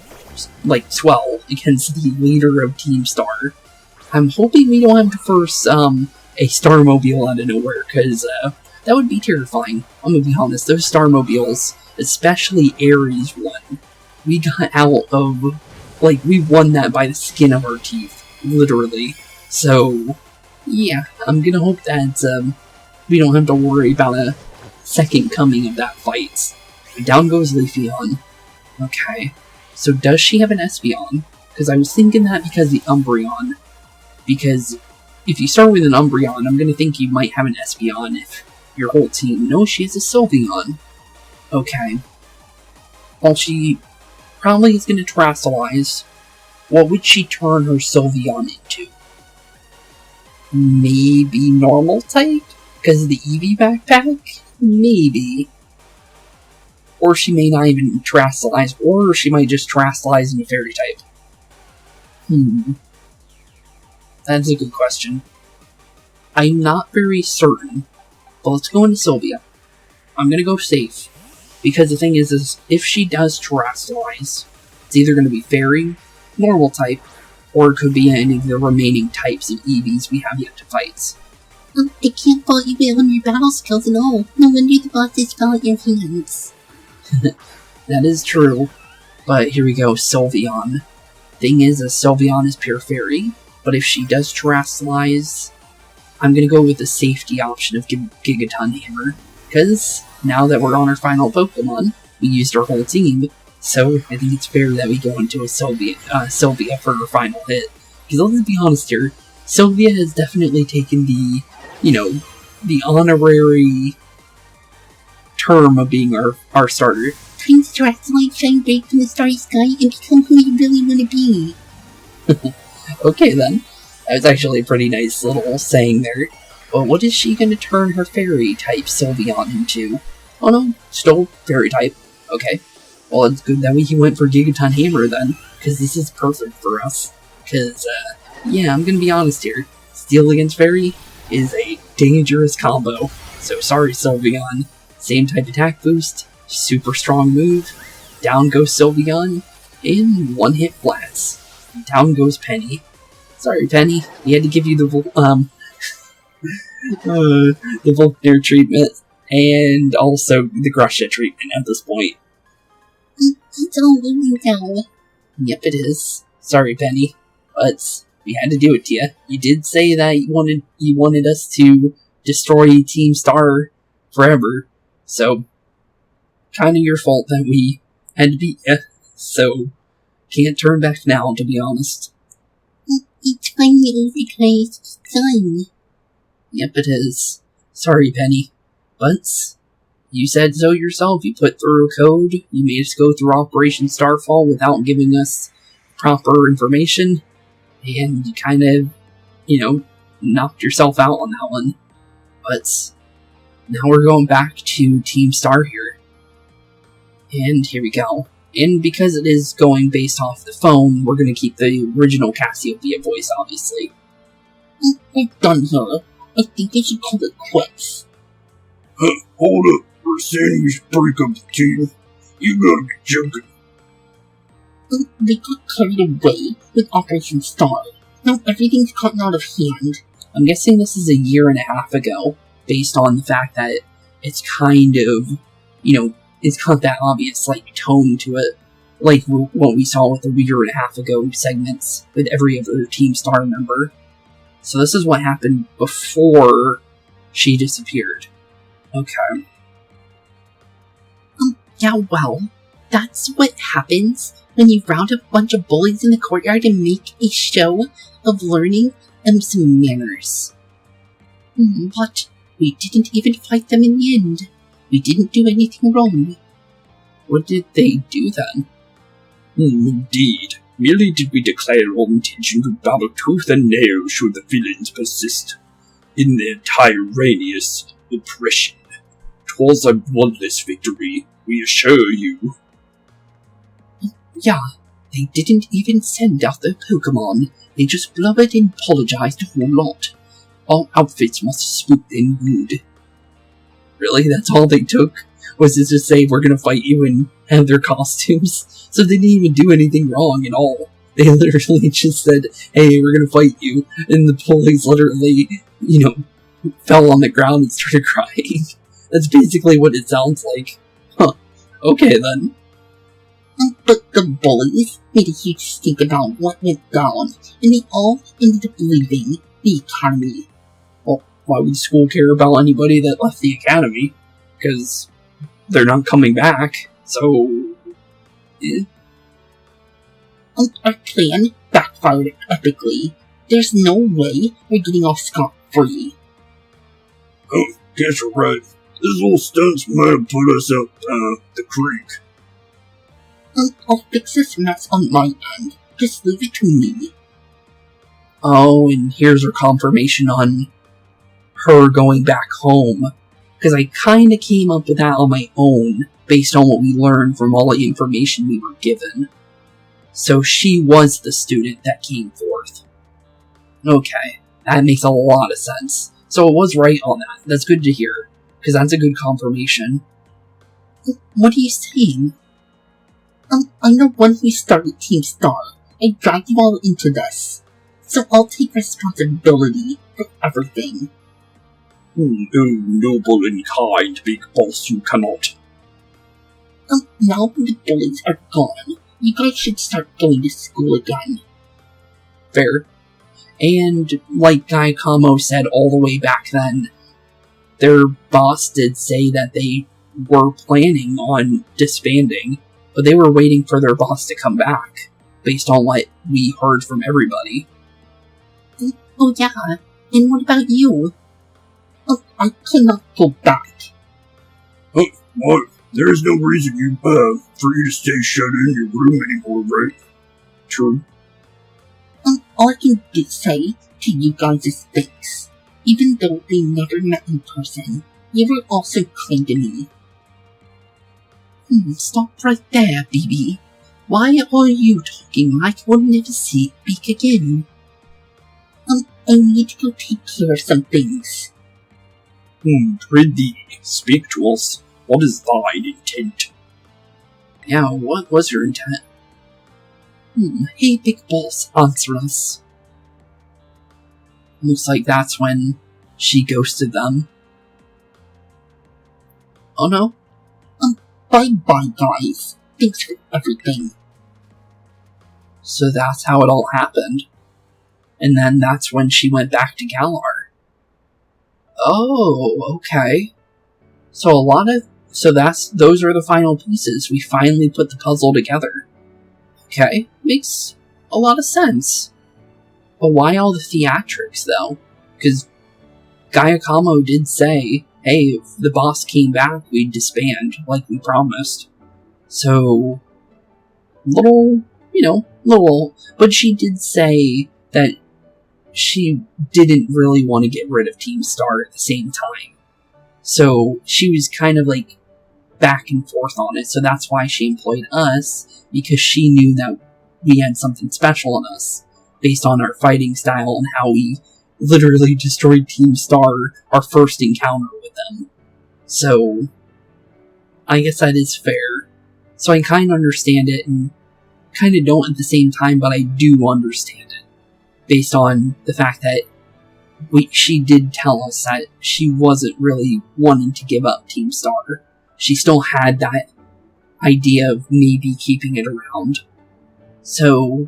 swell against the leader of Team Star. I'm hoping we don't have to force, a Starmobile out of nowhere, because that would be terrifying. I'm gonna be honest, those Starmobiles, especially Ares one, we got out of, we won that by the skin of our teeth, literally. So, yeah, I'm gonna hope that we don't have to worry about a second coming of that fight. Down goes Leafeon. Okay, So does she have an Espeon? Because I was thinking that because the Umbreon. Because if you start with an Umbreon, I'm going to think you might have an Espeon if your whole team knows she has a Sylveon. Okay. Well, she probably is going to Terrasilize. What would she turn her Sylveon into? Maybe normal type? Because of the Eevee backpack? Maybe. Or she may not even Terrasilize, or she might just Terrasilize into Fairy type. That's a good question. I'm not very certain, but let's go into Sylvia. I'm gonna go safe. Because the thing is if she does Terrasilize, it's either gonna be Fairy, normal type, or it could be any of the remaining types of Eevees we have yet to fight. I can't fault you on your battle skills at all. No wonder the bosses fell at your hands. That is true. But here we go, Sylveon. Thing is, a Sylveon is pure Fairy, but if she does Terrasilize, I'm gonna go with the safety option of Gigaton Hammer. Because now that we're on our final Pokemon, we used our whole team, so I think it's fair that we go into a Sylvia for her final hit. Because let's be honest here, Sylvia has definitely taken the, the honorary term of being our starter. Time to Terrasilize, shine break from the starry sky, and become who you really want to be. Okay then. That was actually a pretty nice little saying there. But what is she going to turn her Fairy type Sylveon into? Oh no, still Fairy type. Okay. Well, it's good that we went for Gigaton Hammer then, because this is perfect for us. Because, yeah, I'm going to be honest here. Steel against Fairy is a dangerous combo. So sorry, Sylveon. Same type attack boost, super strong move, down goes Sylveon, and one hit flats. Down goes Penny. Sorry, Penny, we had to give you the Volkner treatment, and also the Grusha treatment at this point. It's all losing now. Yep, it is. Sorry, Penny, but we had to do it to you. You did say that you wanted us to destroy Team Star forever, so kind of your fault that we had to beat you. So can't turn back now, to be honest. It's finally over, guys. It's done. Yep, it is. Sorry, Penny, but you said so yourself. You put through a code, you made us go through Operation Starfall without giving us proper information, and you kind of, knocked yourself out on that one. But now we're going back to Team Star here. And here we go. And because it is going based off the phone, we're going to keep the original Cassiopeia voice, obviously. I'm done here. I think they should call it quits. Hold up. We're saying we should break up the team. You gotta be joking. They got carried away with Operation Star. Now everything's gotten out of hand. I'm guessing this is a year and a half ago, based on the fact that it's kind of, it's got that obvious, tone to it, like what we saw with the year and a half ago segments with every other Team Star member. So this is what happened before she disappeared. Okay. Yeah, well, that's what happens when you round up a bunch of bullies in the courtyard and make a show of learning and some manners. But we didn't even fight them in the end. We didn't do anything wrong. What did they do then? Indeed. Merely did we declare our intention to battle tooth and nail should the villains persist in their tyrannous oppression. 'Twas a bloodless victory, we assure you. Yeah, they didn't even send out their Pokémon. They just blubbered and apologized a whole lot. All outfits must have spooked them good. Really? That's all they took? Was it to say, we're gonna fight you and have their costumes? So they didn't even do anything wrong at all. They literally just said, hey, we're gonna fight you. And the police literally, fell on the ground and started crying. That's basically what it sounds like. Huh. Okay then. But the bullies made a huge stink about what went down, and they all ended up leaving the Academy. Well, why would school care about anybody that left the Academy? Because they're not coming back, so... Our plan backfired epically. There's no way we're getting off scot-free. Oh, guess you're right. This little stunt might have put us up, the creek. I'll fix this mess on my end. Just leave it to me. Oh, and here's her confirmation on her going back home. Because I kinda came up with that on my own, based on what we learned from all the information we were given. So she was the student that came forth. Okay, that makes a lot of sense. So it was right on that. That's good to hear, because that's a good confirmation. What are you saying? I'm the one who started Team Star. I dragged you all into this. So I'll take responsibility for everything. No, noble and kind, big boss, you cannot. Now that the bullies are gone, you guys should start going to school again. Fair. And like Guy Kamo said all the way back then, their boss did say that they were planning on disbanding, but they were waiting for their boss to come back, based on what we heard from everybody. Oh yeah, and what about you? I cannot go back. What? There's no reason for you to stay shut in your room anymore, right? True. All I can say to you guys is thanks. Even though we never met in person, you were also kind to me. Stop right there, BB. Why are you talking like we'll never speak again? I need to go take care of some things. Prithee, speak to us. What is thine intent? Yeah, what was your intent? Hey, big boss, answer us. Looks like that's when she ghosted them. Oh no? Bye-bye, guys. Thanks for everything. So that's how it all happened. And then that's when she went back to Galar. Oh, okay. So those are the final pieces. We finally put the puzzle together. Okay, makes a lot of sense. But why all the theatrics, though? Because Gayakamo did say, hey, if the boss came back, we'd disband, like we promised. So, little, but she did say that she didn't really want to get rid of Team Star at the same time. So, she was kind of like back and forth on it, so that's why she employed us, because she knew that we had something special in us, based on our fighting style and how we literally destroyed Team Star our first encounter with them. So, I guess that is fair. So I kind of understand it, and kind of don't at the same time, but I do understand it, based on the fact that she did tell us that she wasn't really wanting to give up Team Star. She still had that idea of maybe keeping it around. So,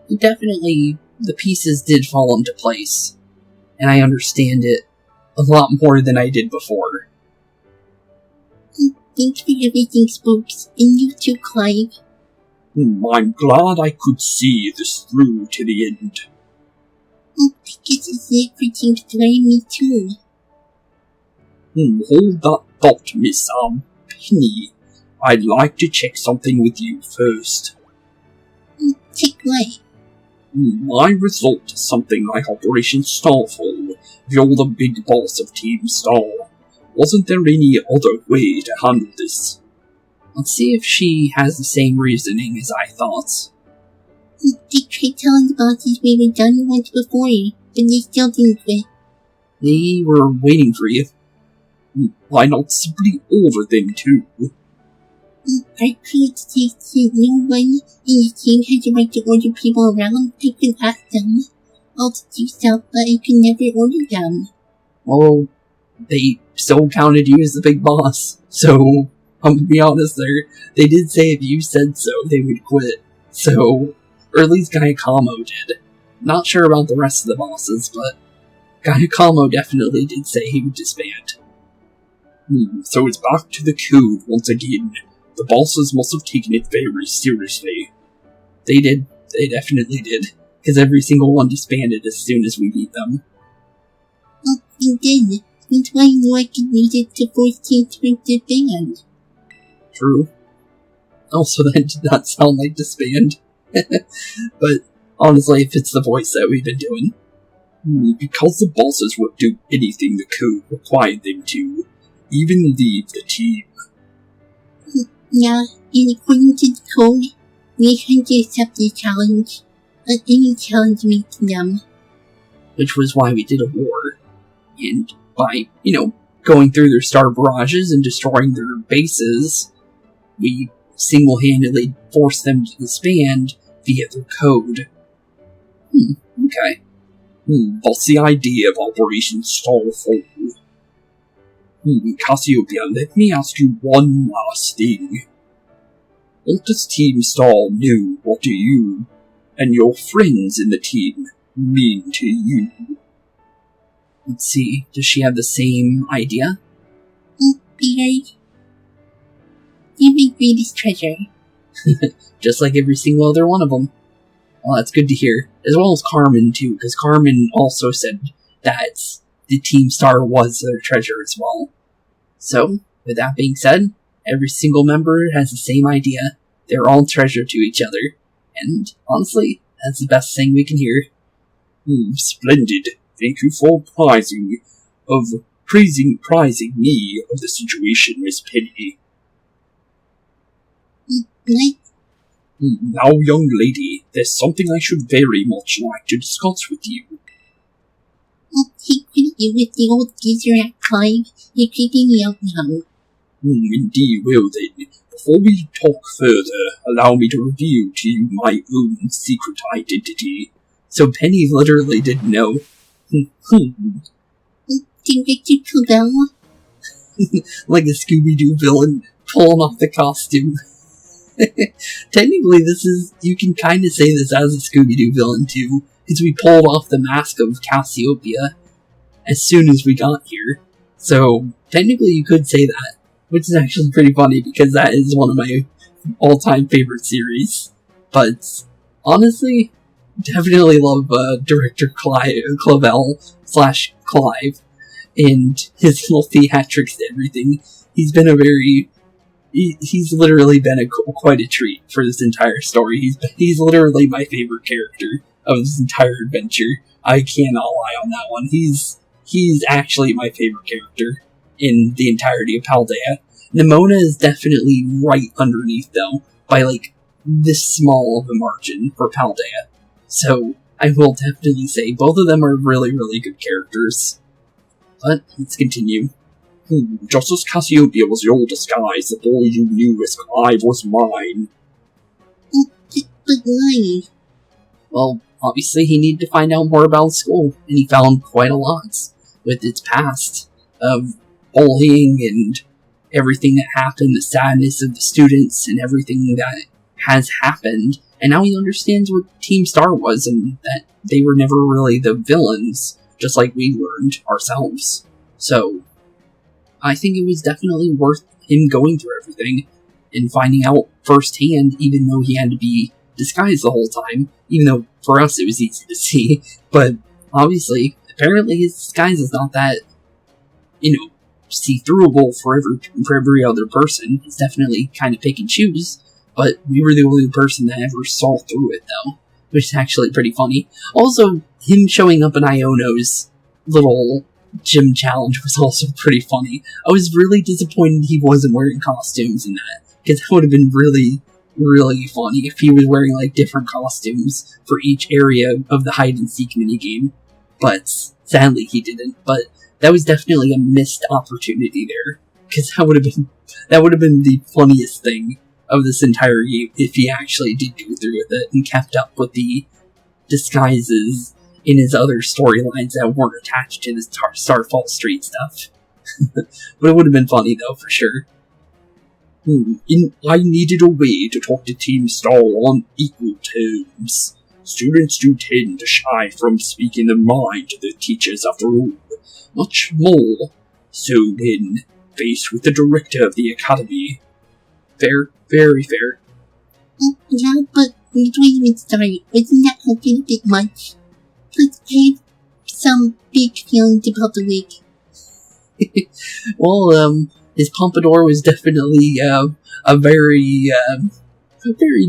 definitely, the pieces did fall into place, and I understand it a lot more than I did before. Thanks for everything, Spooks, and you too, Clive. I'm glad I could see this through to the end. Optic is it for Team Star and me too. Hold that thought, Miss Penny. I'd like to check something with you first. Check what? My result is something like Operation Starfall. You're the big boss of Team Star. Wasn't there any other way to handle this? Let's see if she has the same reasoning as I thought. They tried telling the bosses we were done once before, but they still didn't quit. They were waiting for you. Why not simply order them too? Our crew states that no one in the team has the right to order people around. I could ask them all to do stuff, but I could never order them. Well, they still counted you as the big boss, so I'm gonna be honest there. They did say if you said so, they would quit. So, or at least Gayakamo did. Not sure about the rest of the bosses, but Gayakamo definitely did say he would disband. So it's back to the code once again. The bosses must have taken it very seriously. They did. They definitely did. Because every single one disbanded as soon as we beat them. Oh, you did. That's why I knew I could use it to force teams to disband. True. Also, that did not sound like disband. But honestly, it fits the voice that we've been doing. Because the bosses would do anything the code required them to, even leave the team. Yeah, and according to the code, we had to accept the challenge. But any challenge meets them. Which was why we did a war. And by, going through their star barrages and destroying their bases, we single-handedly forced them to disband via their code. Okay. What's the idea of Operation Starfall? Cassiopeia, let me ask you one last thing. What does Team Star know? What do you and your friends in the team mean to you? Let's see, does she have the same idea? Peter, you're my greatest treasure. Just like every single other one of them. Well, that's good to hear. As well as Carmen, too, because Carmen also said that the Team Star was their treasure as well. So, with that being said, every single member has the same idea. They're all treasure to each other. And, honestly, that's the best thing we can hear. Splendid. Thank you for prizing me of the situation, Miss Penny. What? Now, young lady, there's something I should very much like to discuss with you. I'll take you with the old geezer at Clive. You're creeping me out now. Indeed, well then. Before we talk further, allow me to reveal to you my own secret identity. So Penny literally didn't know. Director Clavell? Like a Scooby-Doo villain pulling off the costume. Technically, you can kind of say this as a Scooby-Doo villain too, because we pulled off the mask of Cassiopeia as soon as we got here. So, technically you could say that, which is actually pretty funny because that is one of my all-time favorite series. But, honestly, definitely love Director Clavell / Clive and his little theatrics and everything. He's literally been quite a treat for this entire story. He's literally my favorite character of this entire adventure. I cannot lie on that one. He's actually my favorite character in the entirety of Paldea. Nemona is definitely right underneath, though, by this small of a margin for Paldea. So, I will definitely say both of them are really, really good characters. But, let's continue. Just as Cassiopeia was your disguise, the boy you knew as Clive was mine. But why? Well, obviously he needed to find out more about school, and he found quite a lot with its past of bullying and everything that happened, the sadness of the students and everything that has happened, and now he understands what Team Star was and that they were never really the villains, just like we learned ourselves. So, I think it was definitely worth him going through everything and finding out firsthand, even though he had to be disguised the whole time, even though for us it was easy to see, but obviously, apparently his disguise is not that, see-throughable for every other person. It's definitely kind of pick and choose, but we were the only person that ever saw through it, though, which is actually pretty funny. Also, him showing up in Iono's little gym challenge was also pretty funny. I was really disappointed he wasn't wearing costumes in that, because that would have been really, really funny if he was wearing different costumes for each area of the hide-and-seek minigame. But sadly he didn't, but that was definitely a missed opportunity there, because that would have been the funniest thing of this entire game if he actually did go through with it and kept up with the disguises in his other storylines that weren't attached to the Starfall Street stuff. But it would have been funny though, for sure. I needed a way to talk to Team Star on equal terms. Students do tend to shy from speaking their mind to their teachers after all. Much more so when faced with the director of the academy. Fair, very fair. Yeah, but don't even start. Wasn't that helping a bit much? Plus, I have some big feelings about the wig. Well, his pompadour was definitely a very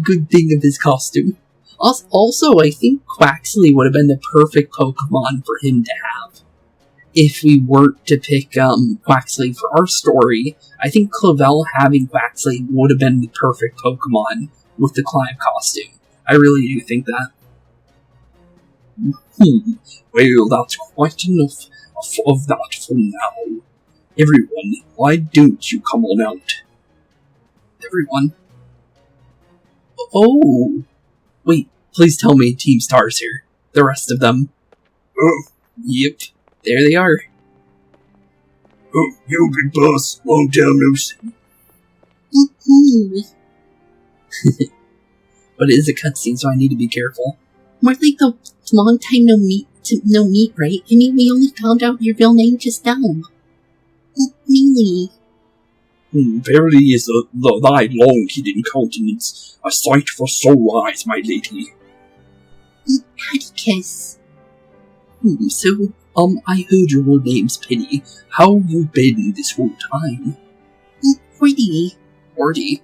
good thing of his costume. Also, I think Quaxly would have been the perfect Pokemon for him to have. If we weren't to pick Quaxly for our story, I think Clavell having Quaxly would have been the perfect Pokemon with the Clive costume. I really do think that. Well, that's quite enough of that for now. Everyone, why don't you come on out? Everyone? Oh! Wait, please tell me Team Star's here. The rest of them. Yep, there they are. Oh, you big boss, long time no see. But it is a cutscene, so I need to be careful. More like the long time no meet, right? I mean, we only found out your real name just now. Really? Verily is thy long hidden countenance a sight for sore eyes, my lady. Atticus. So, I heard your name's Penny. How you been this whole time? Pretty. Ordy.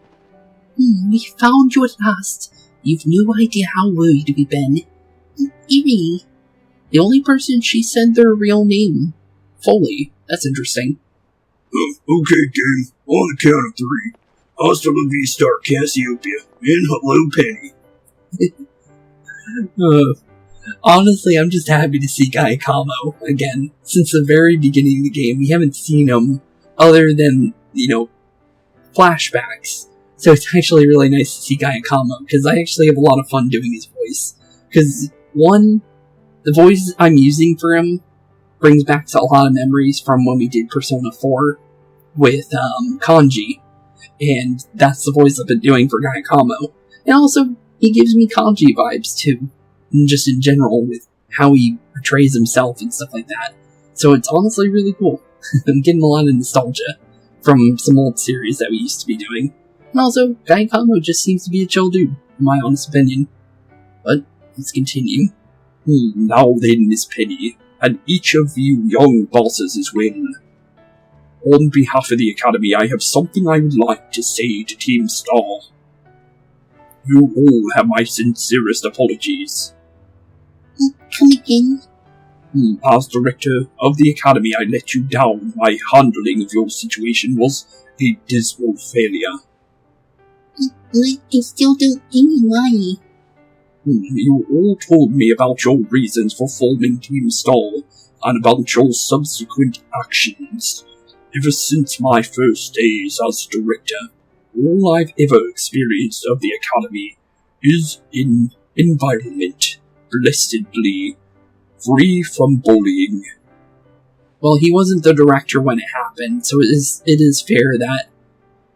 We found you at last. You've no idea how worried we've been. Eerie. The only person she said their real name. Fully. That's interesting. Okay, gang. On the count of 3. Hasta la vista, Cassiopeia. And hello, Penny. Honestly, I'm just happy to see Gaikamo again. Since the very beginning of the game, we haven't seen him other than, flashbacks. So it's actually really nice to see Gaikamo, because I actually have a lot of fun doing his voice. Because, one, the voice I'm using for him brings back a lot of memories from when we did Persona 4 with Kanji, and that's the voice I've been doing for Gaikamo. And also, he gives me Kanji vibes too, and just in general with how he portrays himself and stuff like that. So it's honestly really cool. I'm getting a lot of nostalgia from some old series that we used to be doing. And also, Gaikamo just seems to be a chill dude, in my honest opinion. But, let's continue. Now then, Miss Penny, and each of you young bosses as well. On behalf of the Academy, I have something I would like to say to Team Star. You all have my sincerest apologies. Come again? As director of the Academy, I let you down. My handling of your situation was a dismal failure. I still don't think why. You all told me about your reasons for forming Team Star, and about your subsequent actions. Ever since my first days as director, all I've ever experienced of the Academy is an environment blessedly free from bullying. Well, he wasn't the director when it happened, so it is fair that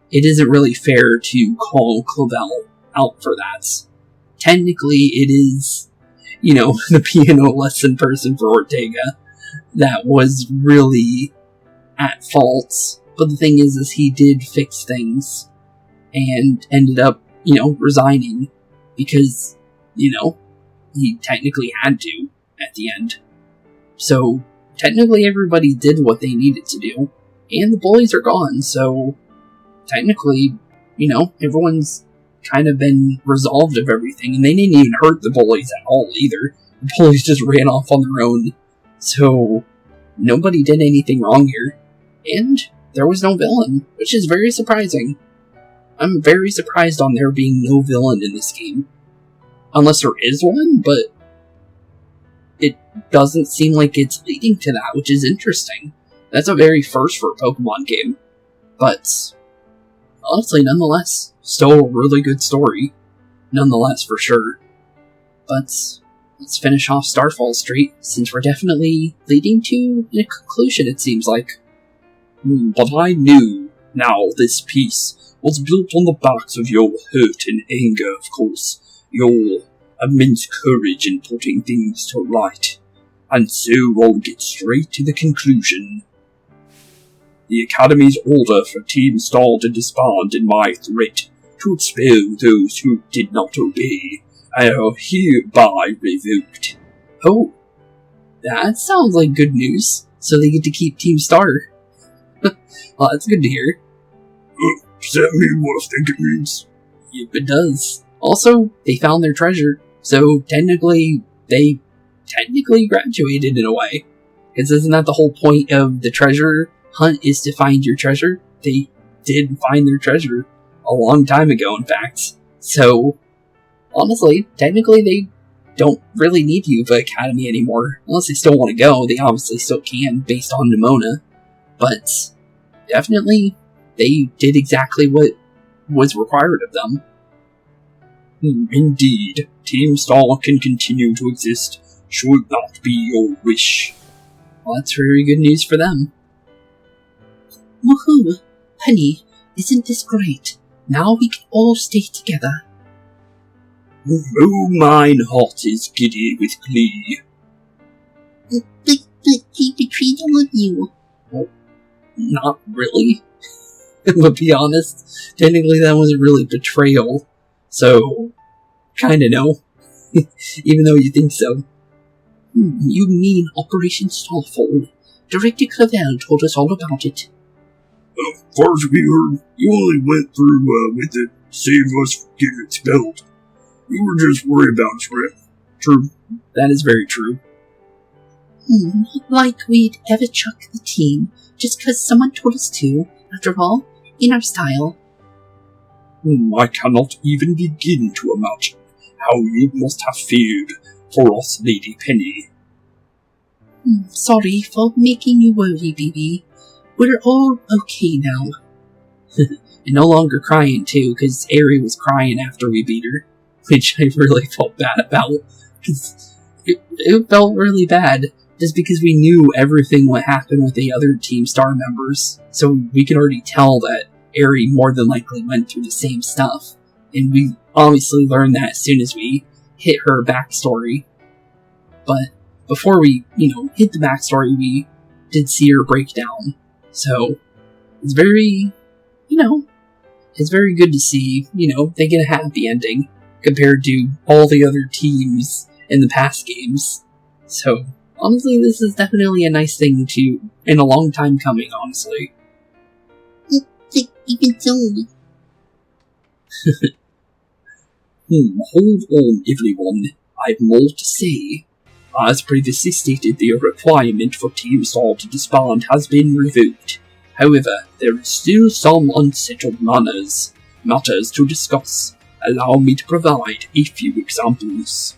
it isn't really fair to call Clavell out for that. Technically, it is, the piano lesson person for Ortega that was really at fault. But the thing is he did fix things and ended up, resigning because, he technically had to at the end. So, technically everybody did what they needed to do, and the bullies are gone, so technically, everyone's kind of been resolved of everything, and they didn't even hurt the bullies at all either. The bullies just ran off on their own, so nobody did anything wrong here, and there was no villain, which is very surprising. I'm very surprised on there being no villain in this game. Unless there is one, but it doesn't seem like it's leading to that, which is interesting. That's a very first for a Pokemon game. But, honestly, nonetheless, still a really good story. Nonetheless, for sure. But, let's finish off Starfall Street, since we're definitely leading to a conclusion, it seems like. But I knew, now, this piece was built on the backs of your hurt and anger, of course. Your immense courage in putting things to right. And so I'll get straight to the conclusion. The Academy's order for Team Star to disband and my threat to expel those who did not obey are hereby revoked. Oh, that sounds like good news. So they get to keep Team Star. Well, that's good to hear. Does that mean what I think it means? Yep, it does. Also, they found their treasure, so technically, they graduated in a way. Because isn't that the whole point of the treasure hunt, is to find your treasure? They did find their treasure a long time ago, in fact. So, honestly, technically they don't really need Uva Academy anymore. Unless they still want to go, they obviously still can, based on Nemona. But, definitely, they did exactly what was required of them. Indeed, Team Star can continue to exist, should that be your wish. Well, that's very good news for them. Woohoo! Honey, isn't this great? Now we can all stay together. Oh, mine heart is giddy with glee. But he betrayed all of you. Well, not really. To be honest, technically that wasn't really betrayal. So, kinda no. Even though you think so. You mean Operation Starfall. Director Clavell told us all about it. As far as we heard, you only went through with it, saved us from getting expelled. You were just worried about us, right? True. That is very true. Not like we'd ever chuck the team, just 'cause someone told us to, after all, in our style. I cannot even begin to imagine how you must have feared for us, Lady Penny. Sorry for making you worry, baby. We're all okay now. And no longer crying, too, because Aerie was crying after we beat her. Which I really felt bad about. Because it felt really bad. Just because we knew everything what happened with the other Team Star members. So we could already tell that Aerie more than likely went through the same stuff. And we obviously learned that as soon as we hit her backstory. But before we, hit the backstory, we did see her breakdown. So, it's very, it's very good to see, they get a happy ending compared to all the other teams in the past games. So, honestly, this is definitely a nice thing in a long time coming, honestly. Even so. Hold on, everyone. I've more to say. As previously stated, the requirement for Team Star to disband has been revoked. However, there is still some unsettled matters to discuss. Allow me to provide a few examples.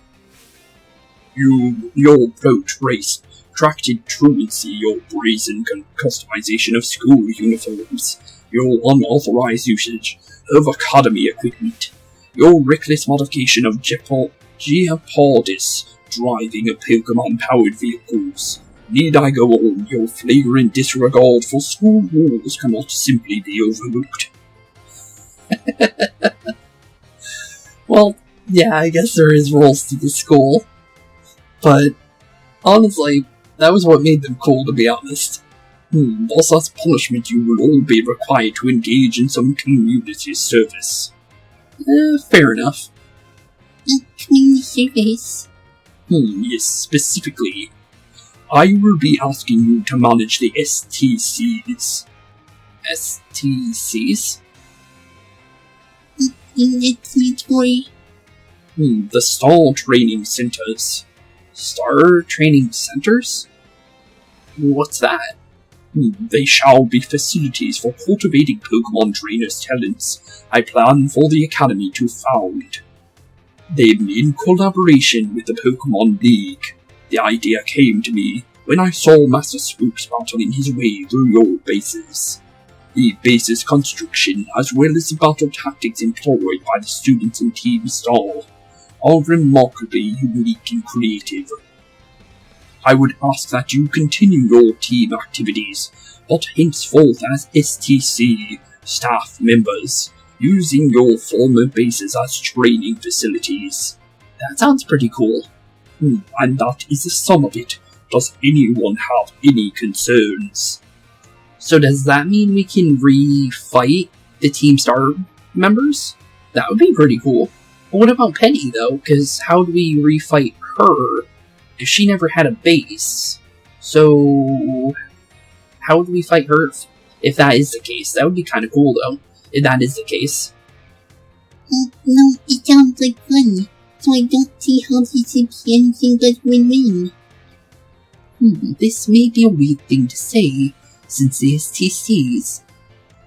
Your approach race attracted truancy, your brazen customization of school uniforms, your unauthorized usage of academy equipment, your reckless modification of Geopardis driving of Pokemon-powered vehicles. Need I go on? Your flagrant disregard for school rules cannot simply be overlooked. Well, yeah, I guess there is rules to the school. But, honestly, that was what made them cool, to be honest. Thus as punishment you will all be required to engage in some community service. Fair enough. Community service? Yes, specifically. I will be asking you to manage the STCs. STCs? It's boy. The Star Training Centers. Star Training Centers? What's that? They shall be facilities for cultivating Pokemon trainers' talents I plan for the Academy to found. Then, in collaboration with the Pokemon League, the idea came to me when I saw Master Spooks battling his way through your bases. The base's construction, as well as the battle tactics employed by the students in Team Star, are remarkably unique and creative. I would ask that you continue your team activities, but henceforth as STC staff members, using your former bases as training facilities. That sounds pretty cool. And that is the sum of it. Does anyone have any concerns? So does that mean we can re-fight the Team Star members? That would be pretty cool. Well, what about Penny, though? Because how do we refight her if she never had a base? So, how do we fight her if that is the case? That would be kind of cool, though, if that is the case. No, it sounds like fun, so I don't see how this is anything but win-win. This may be a weird thing to say, since the STCs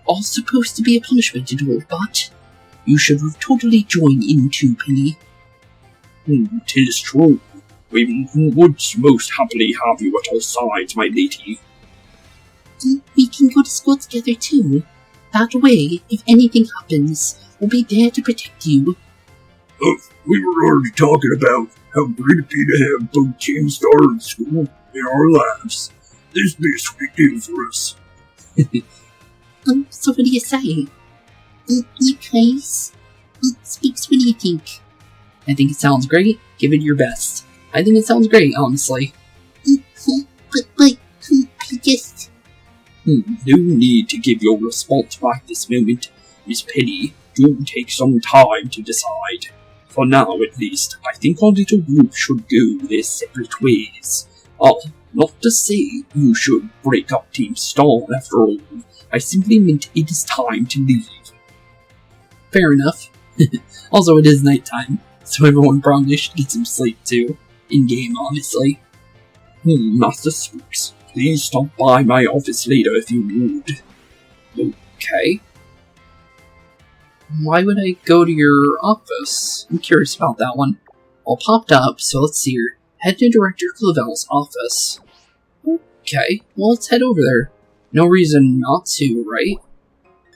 are supposed to be a punishment and all, but you should totally join in too, Penny. 'Tis true. We would most happily have you at our sides, my lady. We can go to school together too. That way, if anything happens, we'll be there to protect you. We were already talking about how great it'd be to have both teams start in school in our lives. This'd be a sweet deal for us. So what do you say? You guys? Spooks, what do you think? I think it sounds great. Give it your best. I think it sounds great, honestly. But, I just... No need to give your response right this moment, Miss Penny. Do take some time to decide. For now, at least, I think our little group should go their separate ways. Not to say you should break up Team Star after all. I simply meant it is time to leave. Fair enough. Also, it is nighttime, so everyone probably should get some sleep too. In-game, obviously. Master Spooks, please stop by my office later if you would. Okay. Why would I go to your office? I'm curious about that one. All popped up, so let's see here. Head to Director Clavell's office. Okay, well let's head over there. No reason not to, right?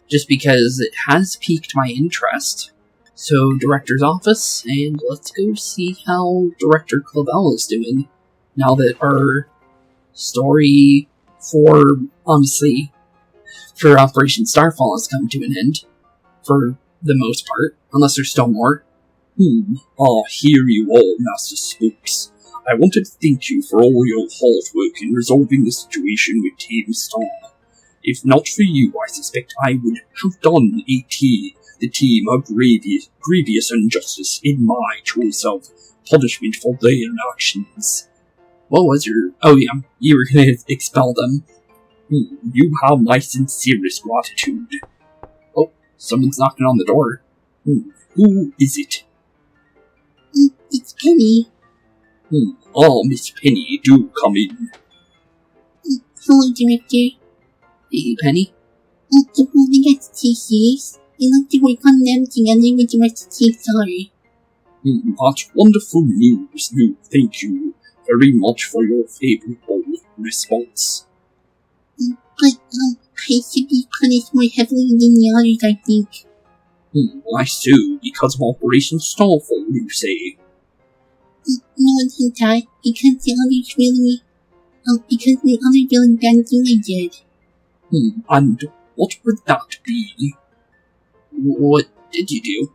Just because it has piqued my interest. So, Director's office, and let's go see how Director Clavell is doing. Now that our story for, obviously, for Operation Starfall has come to an end. For the most part, unless there's still more. Hear you all, Master Spooks. I wanted to thank you for all your hard work in resolving the situation with Team Star. If not for you, I suspect I would have done the team a grievous injustice in my choice of punishment for their actions. What was your... Oh yeah, you were gonna expel them. You have my sincerest gratitude. Oh, someone's knocking on the door. Who is it? It's Penny. Miss Penny, do come in. Hello, Director. Hey, Penny. I'm holding STCs. I'd like to work on them together with the rest of Team Star. That's wonderful news. Thank you very much for your favorable response. But, I should be punished more heavily than the others, I think. I see, because of Operation Starfall, you say? No, it's not that. Because the others really... because the others really bad thing I did. And what would that be? What did you do?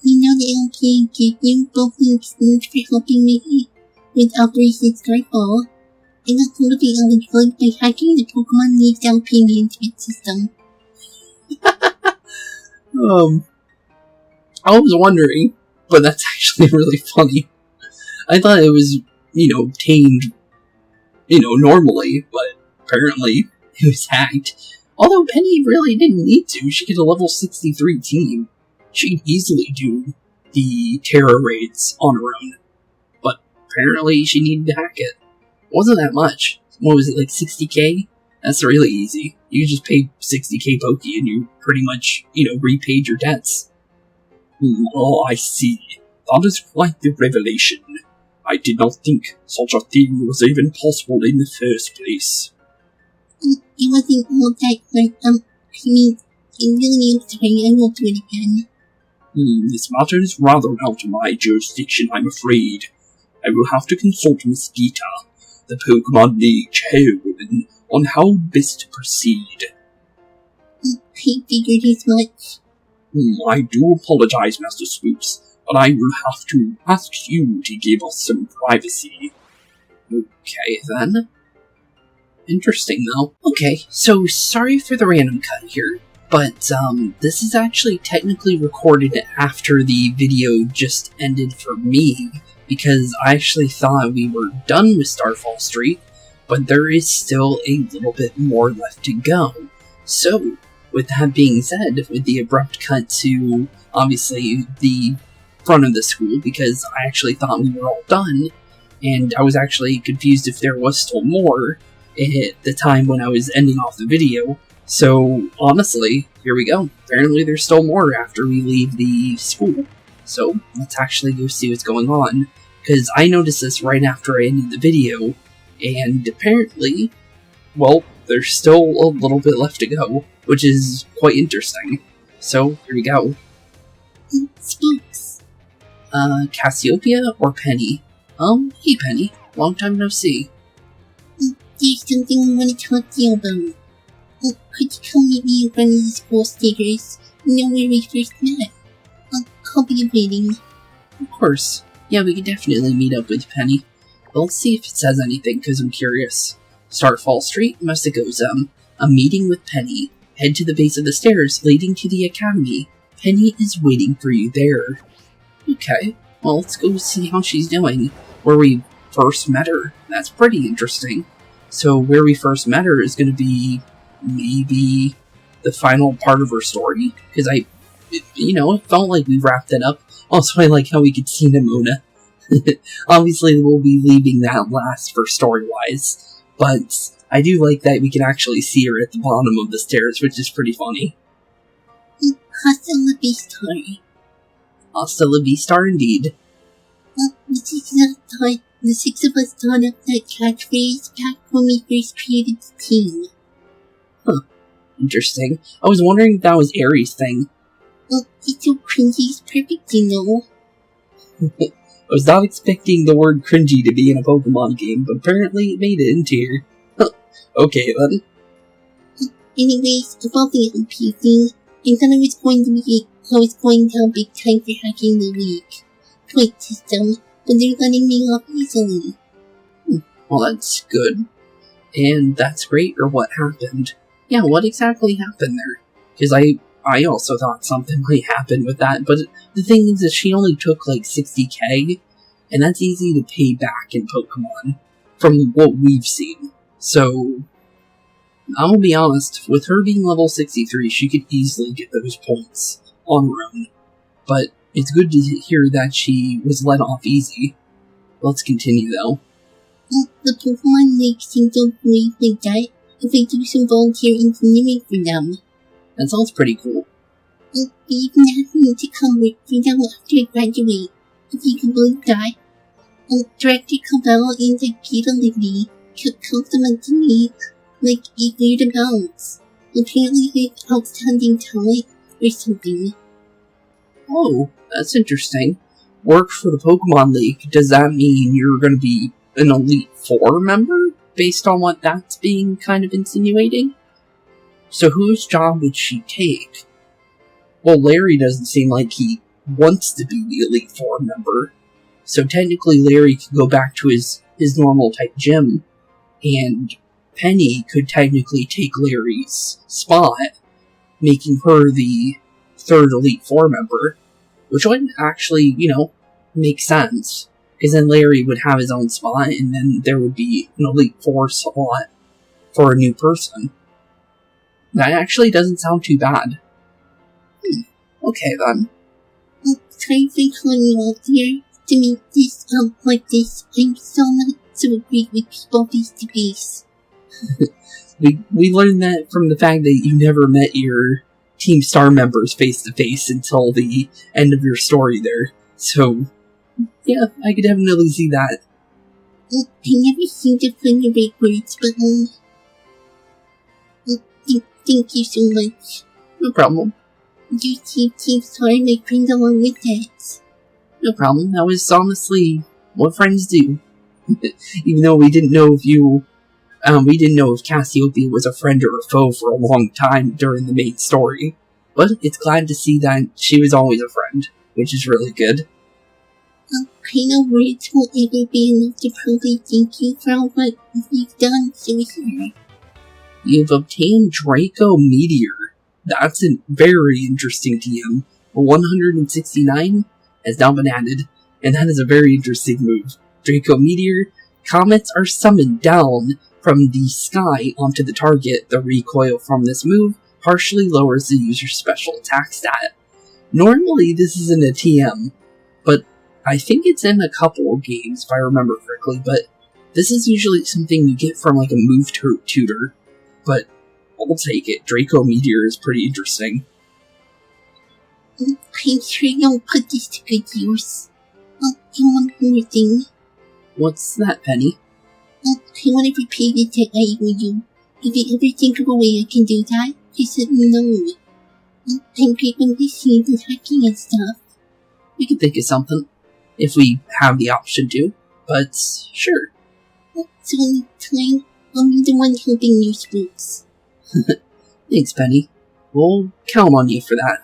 You know the LPA gave you both in exchange for helping me with Operation Starfall. I got hold of the other drug by hacking the Pokemon League's LP management system. I was wondering, but that's actually really funny. I thought it was, tamed, normally, but apparently it was hacked. Although Penny really didn't need to. She had a level 63 team. She could easily do the terror raids on her own. But apparently she needed to hack it. Wasn't that much. What was it, like 60k? That's really easy. You just pay 60k Poké and you pretty much, repaid your debts. I see. That is quite the revelation. I did not think such a thing was even possible in the first place. It wasn't all that hard. I really am sorry. I will do it again. This matter is rather out of my jurisdiction, I'm afraid. I will have to consult Miss Geeta, the Pokémon League chairwoman, on how best to proceed. I figured as much. I do apologize, Master Spooks, but I will have to ask you to give us some privacy. Okay, then. Interesting, though. Okay, so sorry for the random cut here, But this is actually technically recorded after the video just ended for me, because I actually thought we were done with Starfall Street, but there is still a little bit more left to go. So, with that being said, with the abrupt cut to, obviously, the front of the school, because I actually thought we were all done, and I was actually confused if there was still more at the time when I was ending off the video. So, honestly, here we go. Apparently there's still more after we leave the school. So, let's actually go see what's going on. Because I noticed this right after I ended the video, and apparently, well, there's still a little bit left to go, which is quite interesting. So, here we go. Spooks. Cassiopeia or Penny? Hey Penny, long time no see. There's something I want to talk to you about. Could you come meet me in front of the school stairs? You know where we first met. I'll be waiting. Of course. Yeah, we could definitely meet up with Penny. But let's see if it says anything, because I'm curious. Starfall Street, Musicosum. A meeting with Penny. Head to the base of the stairs leading to the Academy. Penny is waiting for you there. Okay, well, let's go see how she's doing. Where we first met her. That's pretty interesting. So where we first met her is going to be maybe the final part of her story, because it felt like we wrapped it up. Also, I like how we could see Nemona. Obviously, we'll be leaving that last for story-wise, but I do like that we can actually see her at the bottom of the stairs, which is pretty funny. Hasta la vista. Hasta la vista, indeed. The six of us thought up that catchphrase back when we first created the team. Huh. Interesting. I was wondering if that was Aries' thing. It's so cringy, it's perfect, you know. I was not expecting the word cringy to be in a Pokemon game, but apparently it made it into here. Okay then. Anyways, about the LP thing, I thought I was going down big time for hacking the league point system, but they're letting me off easily. Well, that's good. And that's great, or what happened? Yeah, what exactly happened there? Because I also thought something might happen with that, but the thing is that she only took like 60k, and that's easy to pay back in Pokemon, from what we've seen. So, I'm gonna be honest, with her being level 63, she could easily get those points on her own. But it's good to hear that she was let off easy. Let's continue though. The Pokemon League seems to agree like that if I do some volunteer engineering for them. That sounds pretty cool. They even asked me to come work for them after I graduate, if you can believe that. Director Clavell and the Geeta lady kept complimenting me like a weird amount. Apparently I have outstanding talent or something. Oh, that's interesting. Work for the Pokemon League, does that mean you're going to be an Elite Four member? Based on what that's being kind of insinuating? So whose job would she take? Well, Larry doesn't seem like he wants to be the Elite Four member. So technically Larry could go back to his normal type gym, and Penny could technically take Larry's spot, making her the third Elite Four member, which would actually, make sense. Because then Larry would have his own spot, and then there would be an Elite Four slot for a new person. That actually doesn't sound too bad. Okay then. Sorry for calling you out here to make this like this. I'm so not so great with people face to face. We learned that from the fact that you never met your Team Star members face to face until the end of your story there. So, yeah, I could definitely see that. I never seem to find the right words, but thank you so much. No problem. You keep Team Star and my friends along with that. No problem. That was honestly what friends do. Even though we didn't know if Cassiopeia was a friend or a foe for a long time during the main story. But it's glad to see that she was always a friend, which is really good. I know words won't ever be enough to probably thank you for all what you've done, so here. You've obtained Draco Meteor. That's a very interesting TM. 169 has now been added, and that is a very interesting move. Draco Meteor, comets are summoned down from the sky onto the target. The recoil from this move partially lowers the user's special attack stat. Normally this isn't a TM, but I think it's in a couple of games if I remember correctly, but this is usually something you get from like a move tutor, but I'll take it. Draco Meteor is pretty interesting. I'm sure you'll put this to good use. And one more thing. What's that, Penny? I want to repay the debt I owe you. If you ever think of a way I can do that, just let me know. I'm great when I see you hacking and stuff. We can think of something, if we have the option to, but sure. So next time, I'll be the one helping you, Spooks. Thanks, Penny. We'll count on you for that.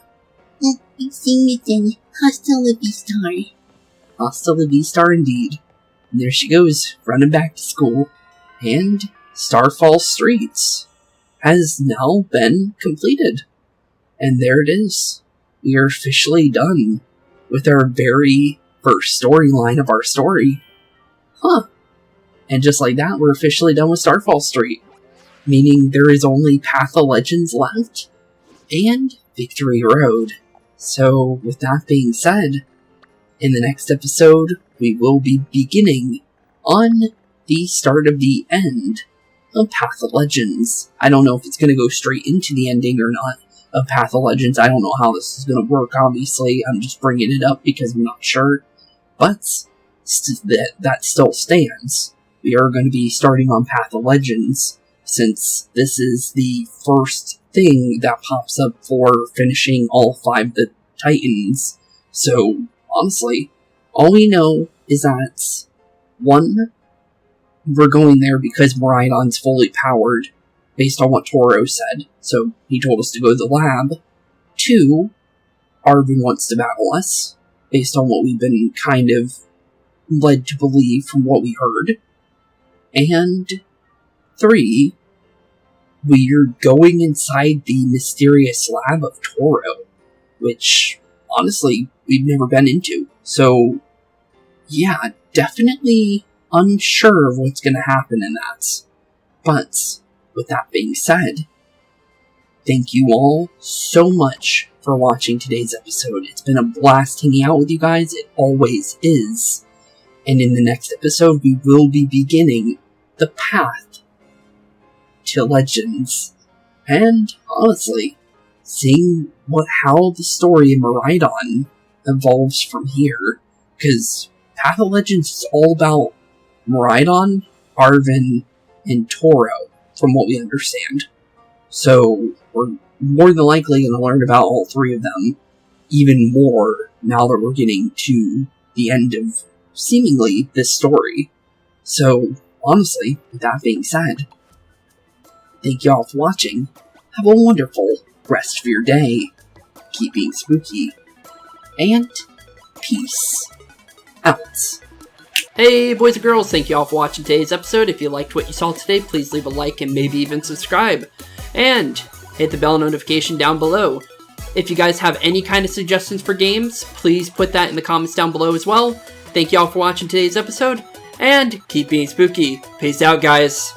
I'll see you then. Hasta la vista. Hasta la vista indeed. And there she goes, running back to school. And Starfall Street has now been completed. And there it is. We are officially done with our very first storyline of our story. Huh. And just like that, we're officially done with Starfall Street. Meaning there is only Path of Legends left, and Victory Road. So, with that being said, in the next episode, we will be beginning on the start of the end of Path of Legends. I don't know if it's going to go straight into the ending or not of Path of Legends. I don't know how this is going to work, obviously. I'm just bringing it up because I'm not sure. But that still stands. We are going to be starting on Path of Legends, since this is the first thing that pops up for finishing all 5 of the Titans. So, honestly, all we know is that, 1, we're going there because Miraidon's fully powered, based on what Toro said, so he told us to go to the lab. 2, Arven wants to battle us, based on what we've been kind of led to believe from what we heard. And 3, we're going inside the mysterious lab of Toro, which, honestly, we've never been into. So, yeah, definitely unsure of what's going to happen in that. But, with that being said, thank you all so much for watching today's episode. It's been a blast hanging out with you guys. It always is. And in the next episode, we will be beginning the path to Legends. And, honestly, seeing how the story of Miradon evolves from here. Because Path of Legends is all about Miradon, Arven, and Toro, from what we understand. So, we're more than likely going to learn about all 3 of them even more now that we're getting to the end of, seemingly, this story. So, honestly, with that being said, thank y'all for watching. Have a wonderful rest of your day. Keep being spooky. And peace out. Hey boys and girls, thank you all for watching today's episode. If you liked what you saw today, please leave a like and maybe even subscribe. And hit the bell notification down below. If you guys have any kind of suggestions for games, please put that in the comments down below as well. Thank you all for watching today's episode, and keep being spooky. Peace out, guys.